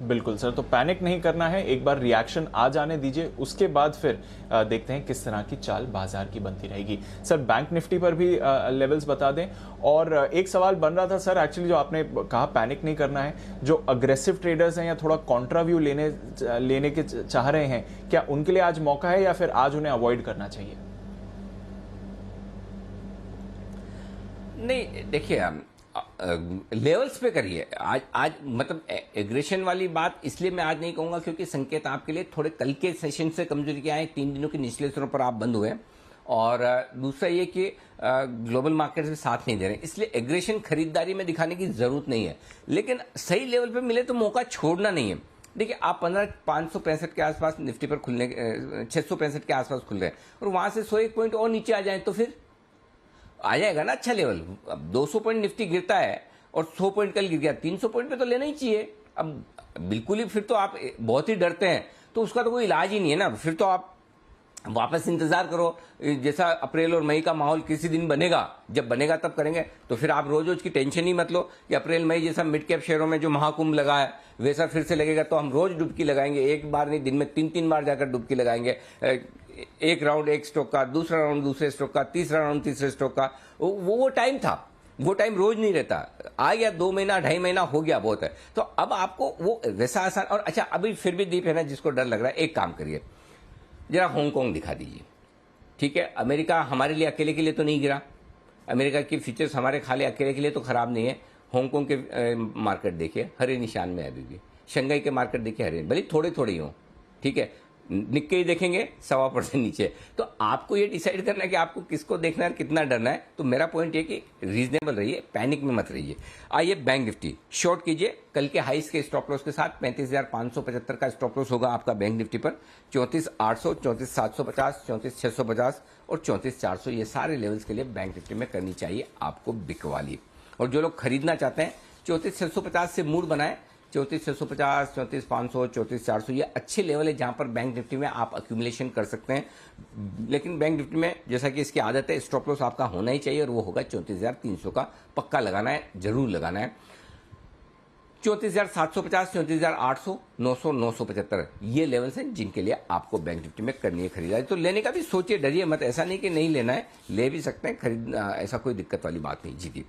बिल्कुल सर, तो पैनिक नहीं करना है, एक बार रिएक्शन आ जाने दीजिए, उसके बाद फिर देखते हैं किस तरह की चाल बाजार की बनती रहेगी। सर बैंक निफ्टी पर भी लेवल्स बता दें। और एक सवाल बन रहा था सर, एक्चुअली जो आपने कहा पैनिक नहीं करना है, जो अग्रेसिव ट्रेडर्स हैं या थोड़ा कॉन्ट्रा व्यू लेने के चाह रहे हैं, क्या उनके लिए आज मौका है या फिर आज उन्हें अवॉइड करना चाहिए? नहीं देखिए, लेवल्स पे करिए। आज मतलब एग्रेशन वाली बात इसलिए मैं आज नहीं कहूंगा क्योंकि संकेत आपके लिए थोड़े कल के सेशन से कमजोरी के आए, 3 दिनों के निचले स्तरों पर आप बंद हुए, और दूसरा ये कि ग्लोबल मार्केट्स में साथ नहीं दे रहे हैं, इसलिए एग्रेशन खरीदारी में दिखाने की जरूरत नहीं है। लेकिन सही लेवल पे मिले तो मौका छोड़ना नहीं है। देखिए आप 15,565 के आसपास निफ्टी पर खुलने, 665 के आसपास खुल रहे हैं, और वहां से 101 पॉइंट और नीचे आ जाए तो फिर आ जाएगा ना अच्छा लेवल। अब 200 पॉइंट निफ्टी गिरता है और 100 पॉइंट कल गिर गया, 300 पॉइंट पे तो लेना ही चाहिए। अब बिल्कुल ही फिर तो आप बहुत ही डरते हैं तो उसका तो कोई इलाज ही नहीं है ना। फिर तो आप वापस इंतजार करो, जैसा अप्रैल और मई का माहौल किसी दिन बनेगा, जब बनेगा तब करेंगे। तो फिर आप रोज रोज की टेंशन ही मत लो कि अप्रैल मई जैसा मिड कैप शेयरों में जो महाकुंभ लगा है वैसा फिर से लगेगा, तो हम रोज डुबकी लगाएंगे, एक बार नहीं दिन में 3-3 बार जाकर डुबकी लगाएंगे। एक राउंड एक स्टॉक का, दूसरा राउंड दूसरे स्टॉक का, तीसरा राउंड तीसरे स्टॉक का। वो टाइम था, वो टाइम रोज नहीं रहता। आ गया 2 महीना 2.5 महीना हो गया, बहुत है। तो अब आपको वो वैसा आसान। और अच्छा अभी फिर भी दीप है ना, जिसको डर लग रहा है, एक काम करिए, जरा हांगकांग दिखा दीजिए। ठीक है, अमेरिका हमारे लिए अकेले के लिए तो नहीं गिरा, अमेरिका की फीचर्स हमारे खाली अकेले के लिए तो खराब नहीं है। हांगकांग के मार्केट देखिए हरे निशान में है अभी भी, शंघाई के मार्केट देखिए हरे, भले थोड़े थोड़े ही हो। ठीक है, निक्के देखेंगे 1.25% नीचे। तो आपको ये डिसाइड करना है कि आपको किसको देखना है, कितना डरना है। तो मेरा पॉइंट ये कि रीजनेबल रहिए, पैनिक में मत रहिए। आइए बैंक निफ्टी शॉर्ट कीजिए, कल के हाइस के स्टॉप लॉस के साथ 35,575 का स्टॉप लॉस होगा आपका बैंक निफ्टी पर। 34,800, 34,750, 34,650 और 34,400 ये सारे लेवल्स के लिए बैंक निफ्टी में करनी चाहिए आपको बिकवाली। और जो लोग खरीदना चाहते हैं 34,650 से मूड बनाए, 34,650, 34,500, 34,400 ये अच्छे लेवल है जहां पर बैंक निफ्टी में आप अक्यूमुलेशन कर सकते हैं। लेकिन बैंक निफ्टी में जैसा कि इसकी आदत है, स्टॉप लॉस आपका होना ही चाहिए और वो होगा 34,300 का, पक्का लगाना है, जरूर लगाना है। 34,750, 34,800, 900, 975 ये लेवल्स हैं जिनके लिए आपको बैंक निफ्टी में करनी है खरीदारी। तो लेने का भी सोचिए, डरिए मत, ऐसा नहीं कि नहीं लेना है, ले भी सकते हैं, खरीद ऐसा कोई दिक्कत वाली बात नहीं। जी दीप।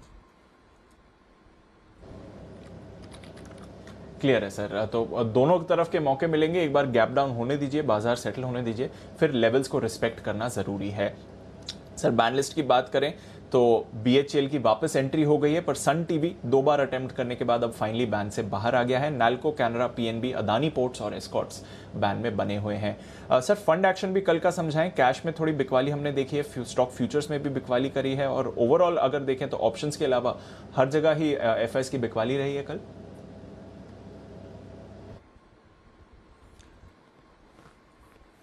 क्लियर है सर। तो दोनों तरफ के मौके मिलेंगे, एक बार गैप डाउन होने दीजिए, बाजार सेटल होने दीजिए, फिर लेवल्स को रिस्पेक्ट करना जरूरी है। सर बैन लिस्ट की बात करें तो BHEL की वापस एंट्री हो गई है, पर सन टीवी 2 बार अटेम्प्ट करने के बाद अब फाइनली बैन से बाहर आ गया है। नाल्को, कैनरा, PNB, अदानी पोर्ट्स और एस्कॉर्ट्स बैन में बने हुए हैं। सर फंड एक्शन भी कल का समझाएं। कैश में थोड़ी बिकवाली हमने देखी है, स्टॉक फ्यूचर्स में भी बिकवाली करी है, और ओवरऑल अगर देखें तो ऑप्शंस के अलावा हर जगह ही FIs की बिकवाली रही है कल।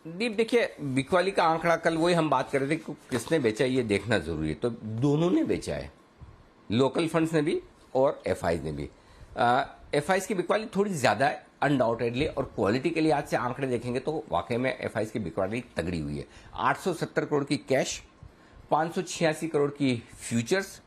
दीप देखिए, बिकवाली का आंकड़ा कल वही हम बात कर रहे थे कि किसने बेचा है ये देखना जरूरी है। तो दोनों ने बेचा है, लोकल फंड्स ने भी और FIs ने भी। FIs की बिकवाली थोड़ी ज्यादा है अनडाउटेडली, और क्वालिटी के लिए आज से आंकड़े देखेंगे तो वाकई में FIs की बिकवाली तगड़ी हुई है। 870 करोड़ की कैश, 586 करोड़ की फ्यूचर्स,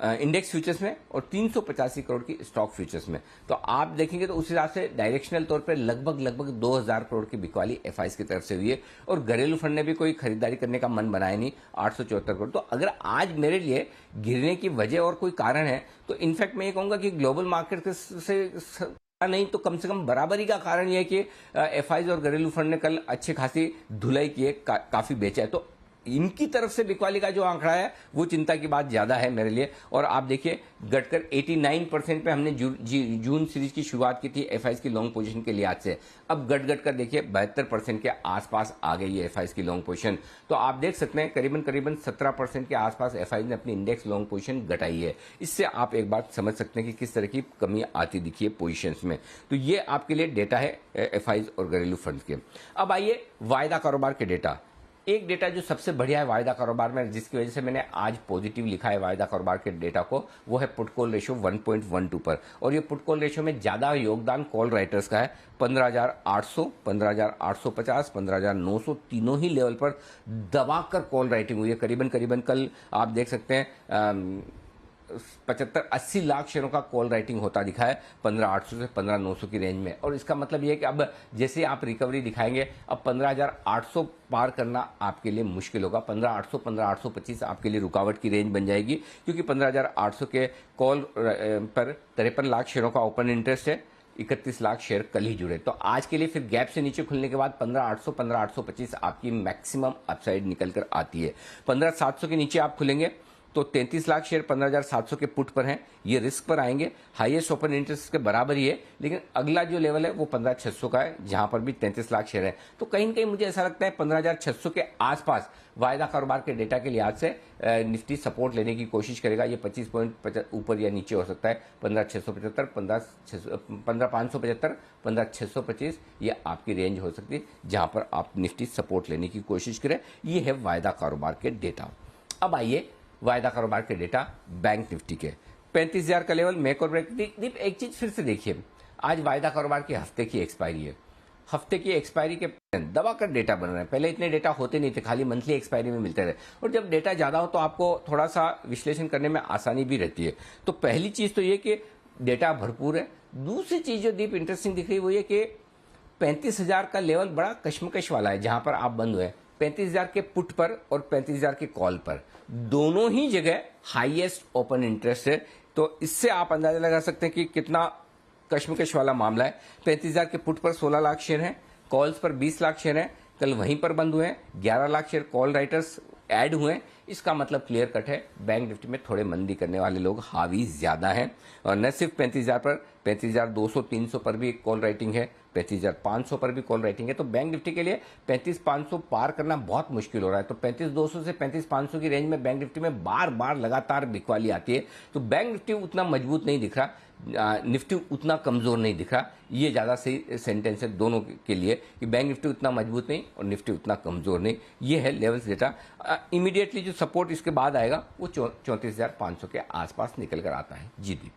इंडेक्स फ्यूचर्स में, और 385 करोड़ की स्टॉक फ्यूचर्स में। तो आप देखेंगे तो उस हिसाब से डायरेक्शनल तौर पे लगभग 2000 करोड़ की बिकवाली FIs की तरफ से हुई है, और घरेलू फंड ने भी कोई खरीदारी करने का मन बनाया नहीं, 874 करोड़। तो अगर आज मेरे लिए गिरने की वजह और कोई कारण है तो इनफैक्ट मैं ये कहूंगा कि ग्लोबल मार्केट से नहीं तो कम से कम बराबरी का कारण यह है कि FIs और घरेलू फंड ने कल अच्छी खासी धुलाई की है, काफी बेचा है। तो इनकी तरफ से बिकवाली का जो आंकड़ा है वो चिंता की बात ज्यादा है मेरे लिए। और आप देखिए घटकर 89% पे हमने जून सीरीज की शुरुआत की थी FIs की लॉन्ग पोजीशन के लिहाज से, अब घट कर देखिए 72% के आसपास आ गई है FIs की लॉन्ग पोजीशन। तो आप देख सकते हैं करीबन 17% के आसपास FIs ने अपनी इंडेक्स लॉन्ग पोजीशन घटाई है। इससे आप एक बात समझ सकते हैं कि किस तरह की कमी आती दिखी है पोजीशंस में। तो ये आपके लिए डेटा है FIs और घरेलू फंड्स के। अब आइए वायदा कारोबार के डेटा। एक डेटा जो सबसे बढ़िया है वायदा कारोबार में, जिसकी वजह से मैंने आज पॉजिटिव लिखा है वायदा कारोबार के डेटा को, वो है पुट कॉल रेशियो 1.12 पर। और ये पुट कॉल रेशियो में ज्यादा योगदान कॉल राइटर्स का है। 15,800, 15,850, 15,900 तीनों ही लेवल पर दबाकर कॉल राइटिंग हुई है। करीबन कल आप देख सकते हैं 75-80 लाख शेयरों का कॉल राइटिंग होता दिखा है 15,800 से 15,900 की रेंज में। और इसका मतलब यह है कि अब जैसे आप रिकवरी दिखाएंगे, अब 15,800 पार करना आपके लिए मुश्किल होगा। 15,800, 15,825 आपके लिए रुकावट की रेंज बन जाएगी, क्योंकि 15,800 के कॉल पर 53 लाख शेयरों का ओपन इंटरेस्ट है, 31 लाख शेयर कल ही जुड़े। तो आज के लिए फिर गैप से नीचे खुलने के बाद 15,800, 15,825 आपकी मैक्सिमम अपसाइड निकल कर आती है। 15,700 के नीचे आप खुलेंगे तो 33 लाख शेयर 15,700 के पुट पर हैं, ये रिस्क पर आएंगे। हाईएस्ट ओपन इंटरेस्ट के बराबर ही है, लेकिन अगला जो लेवल है वो 15,600 का है, जहां पर भी 33 लाख शेयर है। तो कहीं न कहीं मुझे ऐसा लगता है 15,600 के आसपास वायदा कारोबार के डेटा के लिहाज से निफ्टी सपोर्ट लेने की कोशिश करेगा। ये 25 पॉइंट ऊपर या नीचे हो सकता है। 15,675, 15,575, 15,625 ये आपकी रेंज हो सकती है, जहां पर आप निफ्टी सपोर्ट लेने की कोशिश करें। ये है वायदा कारोबार के डेटा। अब आइए वायदा कारोबार के डेटा बैंक निफ्टी के। 35,000 का लेवल मेक और ब्रेक। दीप एक चीज फिर से देखिए, आज वायदा कारोबार के हफ्ते की एक्सपायरी है। हफ्ते की एक्सपायरी के दबाकर डेटा बन रहे हैं। पहले इतने डेटा होते नहीं थे, खाली मंथली एक्सपायरी में मिलते रहे। और जब डेटा ज्यादा हो तो आपको थोड़ा सा विश्लेषण करने में आसानी भी रहती है। तो पहली चीज तो ये कि डेटा भरपूर है। दूसरी चीज जो दीप इंटरेस्टिंग दिख रही है वो ये कि 35,000 का लेवल बड़ा कश्मकश वाला है, जहां पर आप बंद हुए। 35,000 के पुट पर और 35,000 के कॉल पर दोनों ही जगह हाईएस्ट ओपन इंटरेस्ट है। तो इससे आप अंदाजा लगा सकते हैं कि कितना कश्मकश वाला मामला है। 35,000 के पुट पर 16 लाख शेयर हैं, कॉल्स पर 20 लाख शेयर हैं, कल वहीं पर बंद हुए हैं। 11 lakh share call writers add हुए। इसका मतलब क्लियर कट है, बैंक निफ्टी में थोड़े मंदी करने वाले लोग हावी ज्यादा हैं। और न सिर्फ 35,000 पर, 35,200, 300 पर भी कॉल राइटिंग है, 35,500 पर भी कॉल राइटिंग है। तो बैंक निफ्टी के लिए 35,500 पार करना बहुत मुश्किल हो रहा है। तो 35,200 से 35,500 की रेंज में बैंक निफ्टी में बार बार लगातार बिकवाली आती है। तो बैंक निफ्टी उतना मजबूत नहीं दिख रहा, निफ्टी उतना कमजोर नहीं दिख रहा। ये ज्यादा सही सेंटेंस है दोनों के लिए कि बैंक निफ्टी उतना मजबूत नहीं और निफ्टी उतना कमजोर नहीं। ये है लेवल्स डेटा। इमीडिएटली जो सपोर्ट इसके बाद आएगा वो 34,500 के आसपास निकल कर आता है। जी दी।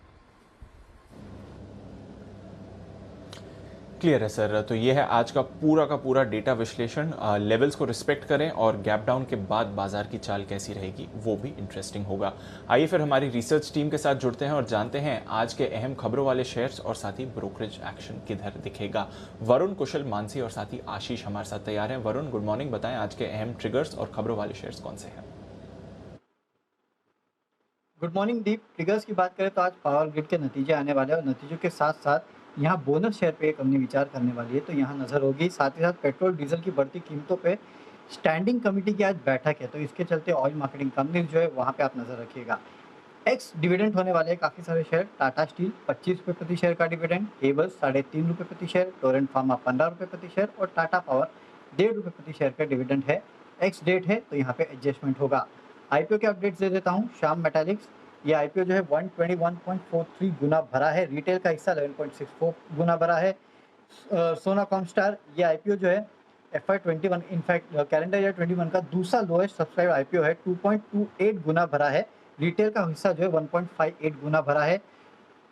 क्लियर है सर। तो ये है आज का पूरा डेटा विश्लेषण। लेवल्स को रिस्पेक्ट करें और गैप डाउन के बाद बाजार की चाल कैसी रहेगी वो भी इंटरेस्टिंग होगा। आइए फिर हमारी रिसर्च टीम के साथ जुड़ते हैं और जानते हैं आज के अहम खबरों वाले शेयर्स और साथ ही ब्रोकरेज एक्शन किधर दिखेगा। वरुण, कुशल, मानसी और साथ ही आशीष हमारे साथ तैयार हैं। Varun, good morning. बताएं आज के अहम ट्रिगर्स और खबरों वाले शेयर्स कौन से हैं? गुड मॉर्निंग दीप। ट्रिगर्स की बात करें तो आज पावर ग्रिड के नतीजे आने वाले हैं और नतीजों के साथ साथ यहाँ बोनस शेयर पे कंपनी विचार करने वाली है, तो यहाँ नज़र होगी। साथ ही साथ पेट्रोल डीजल की बढ़ती कीमतों पे स्टैंडिंग कमेटी की आज बैठक है, तो इसके चलते ऑयल मार्केटिंग कंपनी जो है वहाँ पे आप नज़र रखिएगा। एक्स डिविडेंड होने वाले हैं काफ़ी सारे शेयर। टाटा स्टील 25 रुपये प्रति शेयर का डिविडेंड, केबल्स 3.5 रुपये प्रति शेयर, टोरेंट फार्मा 15 रुपये प्रति शेयर और टाटा पावर 1.5 रुपये प्रति शेयर का डिविडेंड है। एक्स डेट है तो यहाँ पे एडजस्टमेंट होगा। आईपीओ के अपडेट्स दे देता हूँ। श्याम मेटालिक्स, ये आईपीओ जो है 121.43 गुना भरा है, रिटेल का हिस्सा 11.64 गुना भरा है। सोना कॉमस्टार, ये आईपीओ जो है FY21 इनफैक्ट कैलेंडर ईयर 21 का दूसरा लोएस्ट सब्सक्राइब आईपीओ है, 2.28 गुना भरा है, रिटेल का हिस्सा जो है 1.58 गुना भरा है।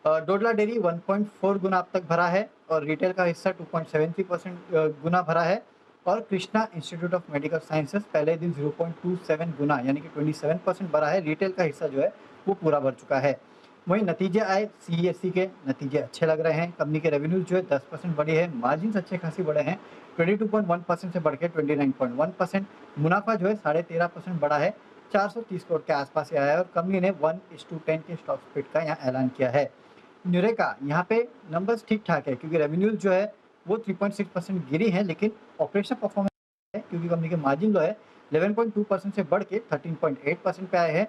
डोडला डेयरी 1.4 गुना अब तक भरा है और रिटेल का हिस्सा 2.73% गुना भरा है। और Krishna institute of medical sciences पहले दिन 0.27 गुना यानी कि 27% भरा है, रिटेल का हिस्सा जो है वो पूरा भर चुका है। वहीं नतीजे आए CESC के, नतीजे अच्छे लग रहे हैं। कंपनी के रेवेन्यूज जो है 10% बढ़े हैं, मार्जिन अच्छे खासी बढ़े हैं, 22.1% से बढ़ के 29.1%। मुनाफा जो है 13.5% बढ़ा है, 430 करोड़ के आसपास से आया है और कंपनी ने 1:10 के स्टॉक स्प्लिट का यहाँ ऐलान किया है। न्यूरेका, यहाँ पे नंबर्स ठीक ठाक है क्योंकि रेवेन्यूज जो है वो 3.6% गिरी है, लेकिन ऑपरेशनल परफॉर्मेंस है क्योंकि कंपनी के मार्जिन जो है 11.2% से बढ़ के 13.8% पे आए हैं।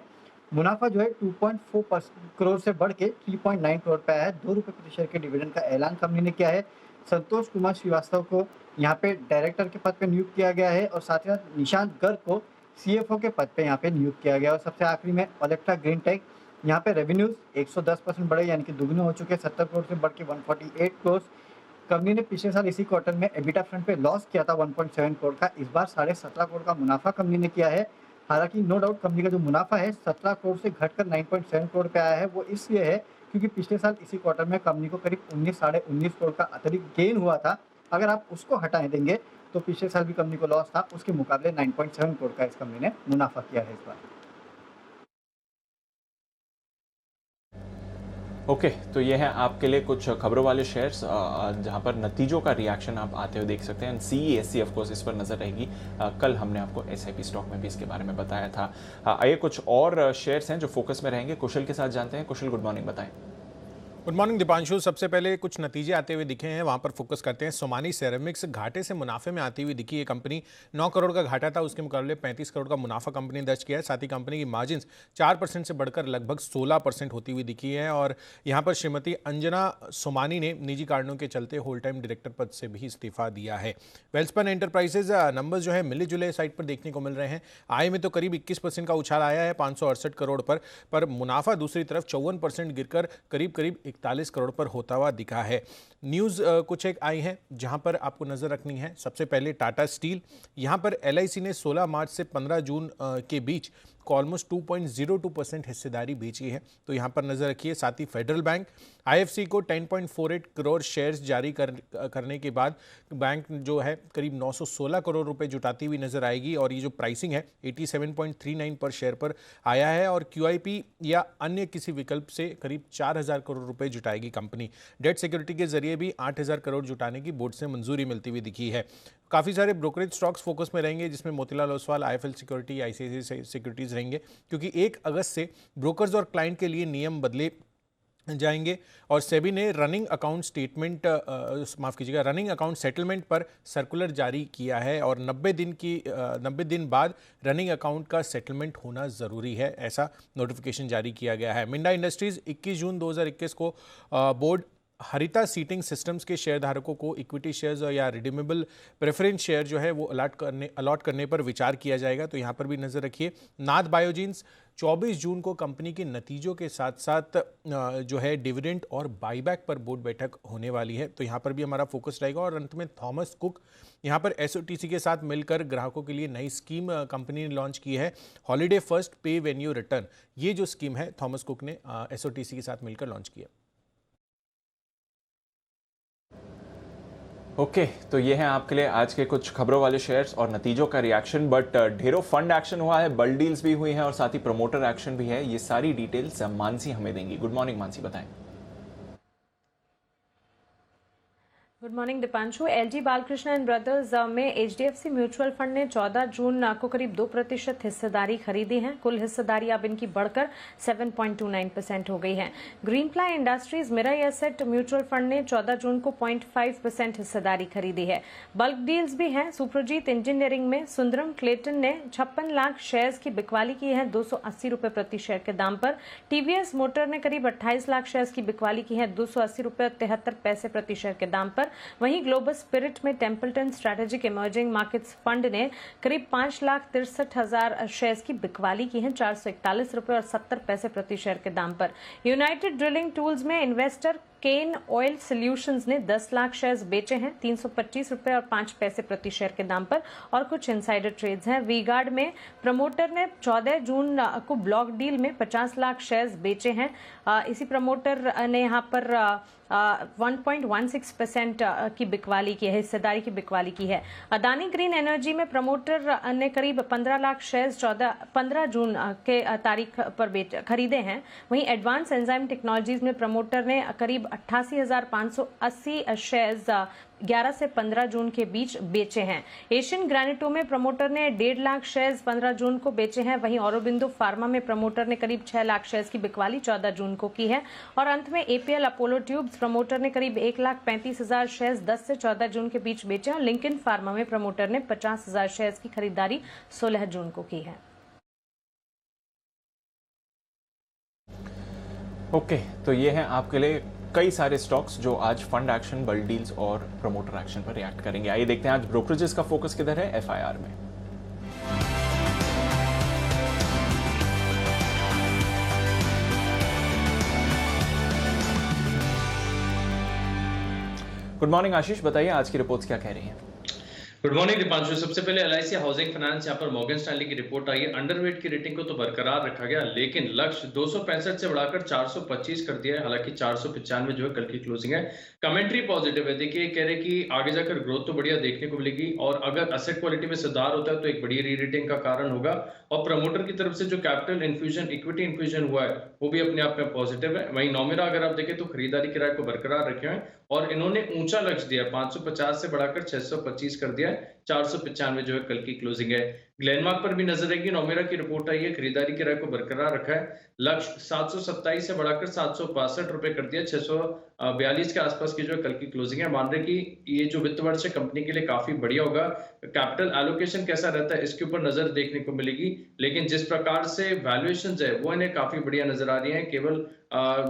मुनाफा जो है 2.4 करोड़ से बढ़ के 3.9 करोड़ पे आया है। 2 रुपये प्रति शेयर के डिविडेंड का ऐलान कंपनी ने किया है। संतोष कुमार श्रीवास्तव को यहाँ पे डायरेक्टर के पद पे नियुक्त किया गया है और साथ ही साथ निशांत गर्ग को CFO के पद पे यहाँ पे नियुक्त किया गया। और सबसे आखिरी में ओलेक्ट्रा ग्रीन टेक, यहाँ पे रेवेन्यूज 110% बढ़े यानी कि दुगने हो चुके हैं, 70 करोड़ से बढ़ के 148 करोड़। कंपनी ने पिछले साल इसी क्वार्टर में एबिटा फ्रंट पे लॉस किया था 1.7 करोड़ का, इस बार 17.5 करोड़ का मुनाफा कंपनी ने किया है। हालांकि नो डाउट कंपनी का जो मुनाफा है 17 करोड़ से घटकर 9.7 करोड़ पे आया है, वो इसलिए है क्योंकि पिछले साल इसी क्वार्टर में कंपनी को करीब 19-19.5 करोड़ का अतिरिक्त गेन हुआ था। अगर आप उसको हटा देंगे तो पिछले साल भी कंपनी को लॉस था, उसके मुकाबले 9.7 करोड़ का इस कंपनी ने मुनाफा किया है इस बार। ओके, तो ये है आपके लिए कुछ खबरों वाले शेयर्स जहां पर नतीजों का रिएक्शन आप आते हुए देख सकते हैं। CESC ऑफ कोर्स इस पर नजर रहेगी। कल हमने आपको SIP स्टॉक में भी इसके बारे में बताया था। आइए कुछ और शेयर्स हैं जो फोकस में रहेंगे, कुशल के साथ जानते हैं। कुशल, गुड मॉर्निंग, बताएं। Good morning Deepanshu. सबसे पहले कुछ नतीजे आते हुए दिखे हैं, वहां पर फोकस करते हैं। सोमानी सेरेमिक्स घाटे से मुनाफे में आती हुई दिखी। ये कंपनी 9 करोड़ का घाटा था, उसके मुकाबले 35 करोड़ का मुनाफा कंपनी ने दर्ज किया है। साथ ही कंपनी की मार्जिन 4% से बढ़कर लगभग 16% होती हुई दिखी है। और यहाँ पर श्रीमती अंजना सोमानी ने निजी कारणों के चलते होल टाइम डायरेक्टर पद से भी इस्तीफा दिया है। वेल्सपन एंटरप्राइजेज नंबर्स जो है मिले जुले साइड पर देखने को मिल रहे हैं। आय में तो करीब 21% का उछाल आया है 568 करोड़ पर मुनाफा दूसरी तरफ 54% गिरकर करीब 41 करोड़ पर होता हुआ दिखा है। न्यूज़ कुछ एक आई है जहां पर आपको नजर रखनी है। सबसे पहले टाटा स्टील, यहां पर LIC ने 16 मार्च से 15 जून के बीच ऑलमोस्ट 2.02% हिस्सेदारी बेची है, तो यहां पर नजर रखिए। साथ ही फेडरल बैंक IFC को 10.48 करोड़ शेयर्स जारी करने के बाद बैंक जो है करीब 916 करोड़ रुपए जुटाती हुई नजर आएगी और ये जो प्राइसिंग है 87.39 पर शेयर पर आया है और QIP या अन्य किसी विकल्प से करीब 4000 करोड़ रुपए जुटाएगी कंपनी। डेट सिक्योरिटी के जरिए भी 8000 करोड़ जुटाने की बोर्ड से मंजूरी मिलती हुई दिखी है। काफ़ी सारे ब्रोकरेज स्टॉक्स फोकस में रहेंगे जिसमें Motilal Oswal, IIFL security, ICICI securities रहेंगे क्योंकि 1 अगस्त से ब्रोकर्स और क्लाइंट के लिए नियम बदले जाएंगे और सेबी ने running account statement running account settlement पर सर्कुलर जारी किया है और 90 दिन बाद रनिंग अकाउंट का सेटलमेंट होना ज़रूरी है, ऐसा नोटिफिकेशन जारी किया गया है। मिंडा इंडस्ट्रीज़ 21 जून 2021 को बोर्ड हरिता सीटिंग सिस्टम्स के शेयरधारकों को इक्विटी शेयर्स या रिडीमेबल प्रेफरेंस शेयर जो है वो अलॉट करने पर विचार किया जाएगा, तो यहाँ पर भी नज़र रखिए। नाथ बायोजीन्स 24 जून को कंपनी के नतीजों के साथ साथ जो है डिविडेंड और बाईबैक पर बोर्ड बैठक होने वाली है, तो यहाँ पर भी हमारा फोकस रहेगा। और अंत में थॉमस कुक, यहाँ पर SOTC के साथ मिलकर ग्राहकों के लिए नई स्कीम कंपनी ने लॉन्च की है, हॉलीडे फर्स्ट पे व्हेन यू रिटर्न। ये जो स्कीम है थॉमस कुक ने SOTC के साथ मिलकर लॉन्च किया। ओके तो ये हैं आपके लिए आज के कुछ खबरों वाले शेयर्स और नतीजों का रिएक्शन। बट ढेरों फंड एक्शन हुआ है, बल्क डील्स भी हुई हैं और साथ ही प्रमोटर एक्शन भी है। ये सारी डिटेल्स मानसी हमें देंगी। गुड मॉर्निंग मानसी, बताएं। Good morning Deepanshu. LG Balkrishna and brothers में एचडीएफसी म्यूचुअल फंड ने 14 जून को करीब 2% हिस्सेदारी खरीदी है। कुल हिस्सेदारी अब इनकी बढ़कर 7.29% हो गई है। Greenply industries Mirae asset mutual fund ने 14 जून को 0.5% हिस्सेदारी खरीदी है। बल्क डील्स भी हैं। सुप्रजीत इंजीनियरिंग में सुंदरम क्लेटन ने 56 लाख शेयर्स की बिकवाली की है 280 रुपए प्रति शेयर के दाम पर। टीवीएस मोटर ने करीब 28 लाख शेयर्स की बिकवाली की है 280 रुपए 73 पैसे प्रति शेयर के दाम पर। वहीं ग्लोबल स्पिरिट में Templeton strategic emerging markets fund ने करीब 5,63,000 शेयर्स की बिकवाली की है 441 रुपए और 70 पैसे प्रति शेयर के दाम पर। यूनाइटेड ड्रिलिंग टूल्स में इन्वेस्टर केन ऑयल सॉल्यूशंस ने 10 लाख शेयर्स बेचे हैं 325 रुपए और 5 पैसे प्रति शेयर के दाम पर। और कुछ इनसाइडर ट्रेड्स हैं। वी-गार्ड में प्रमोटर ने 14 जून को ब्लॉक डील में 50 लाख शेयर्स बेचे हैं। इसी प्रमोटर ने यहां पर 1.16% की बिकवाली की है, हिस्सेदारी की बिकवाली की है। अदानी ग्रीन एनर्जी में प्रमोटर ने करीब 15 लाख शेयर्स 15 जून के तारीख पर खरीदे हैं। वहीं एडवांस एंजाइम टेक्नोलॉजीज में प्रमोटर ने करीब 88,580 शेयर्स 11 से 15 जून के बीच बेचे हैं। एशियन ग्रेनिटो में प्रमोटर ने 1.5 लाख शेयर्स 15 जून को बेचे हैं। वहीं औरोबिंदो फार्मा में प्रमोटर ने करीब 6 लाख शेयर्स की बिकवाली 14 जून को की है। और अंत में एपीएल अपोलो ट्यूब्स प्रमोटर ने करीब 1,35,000 शेयर्स 10 से 14 जून के बीच बेचे और लिंकन फार्मा में प्रमोटर ने 50,000 शेयर्स की खरीदारी 16 जून को की है। ओके तो ये हैं आपके लिए कई सारे स्टॉक्स जो आज फंड एक्शन, बल्क डील्स और प्रमोटर एक्शन पर रिएक्ट करेंगे। आइए देखते हैं आज ब्रोकरेजेस का फोकस किधर है एफआईआर में। गुड मॉर्निंग आशीष, बताइए आज की रिपोर्ट्स क्या कह रही हैं। Good morning Deepanshu. सबसे पहले एलआईसी हाउसिंग फाइनेंस यहाँ पर मॉर्गन स्टैनली की रिपोर्ट आई है। अंडरवेट की रेटिंग को तो बरकरार रखा गया, लेकिन लक्ष्य 265 से बढ़ाकर 425 कर दिया है। हालांकि 495 जो है कल की क्लोजिंग है। कमेंट्री पॉजिटिव है। देखिए कह रहे कि आगे जाकर ग्रोथ तो बढ़िया देखने को मिलेगी और अगर एसेट क्वालिटी में सुधार होता है तो एक बड़ी री रेटिंग का कारण होगा। और प्रमोटर की तरफ से जो कैपिटल इन्फ्यूजन, इक्विटी इन्फ्यूजन हुआ है वो भी अपने आप में पॉजिटिव है। वहीं नोमेरा अगर आप देखें तो खरीदारी किराए को बरकरार रखे हैं और इन्होंने ऊंचा लक्ष्य दिया 550 से बढ़ाकर 625 कर दिया है। 495 जो है कल की क्लोजिंग है। ग्लेनमार्क पर भी नजर रहेगी। नोमेरा की रिपोर्ट आई है, खरीदारी किराए को बरकरार रखा है। लक्ष्य 727 से बढ़ाकर 762 रुपए कर दिया। 642 के आसपास की जो है कल की क्लोजिंग है। मान रहे कि ये जो वित्त वर्ष है कंपनी के लिए काफी बढ़िया होगा। कैपिटल एलोकेशन कैसा रहता है इसके ऊपर नजर देखने को मिलेगी, लेकिन जिस प्रकार से वैल्यूएशंस है वो इन्हें काफी बढ़िया नजर आ रही है। केवल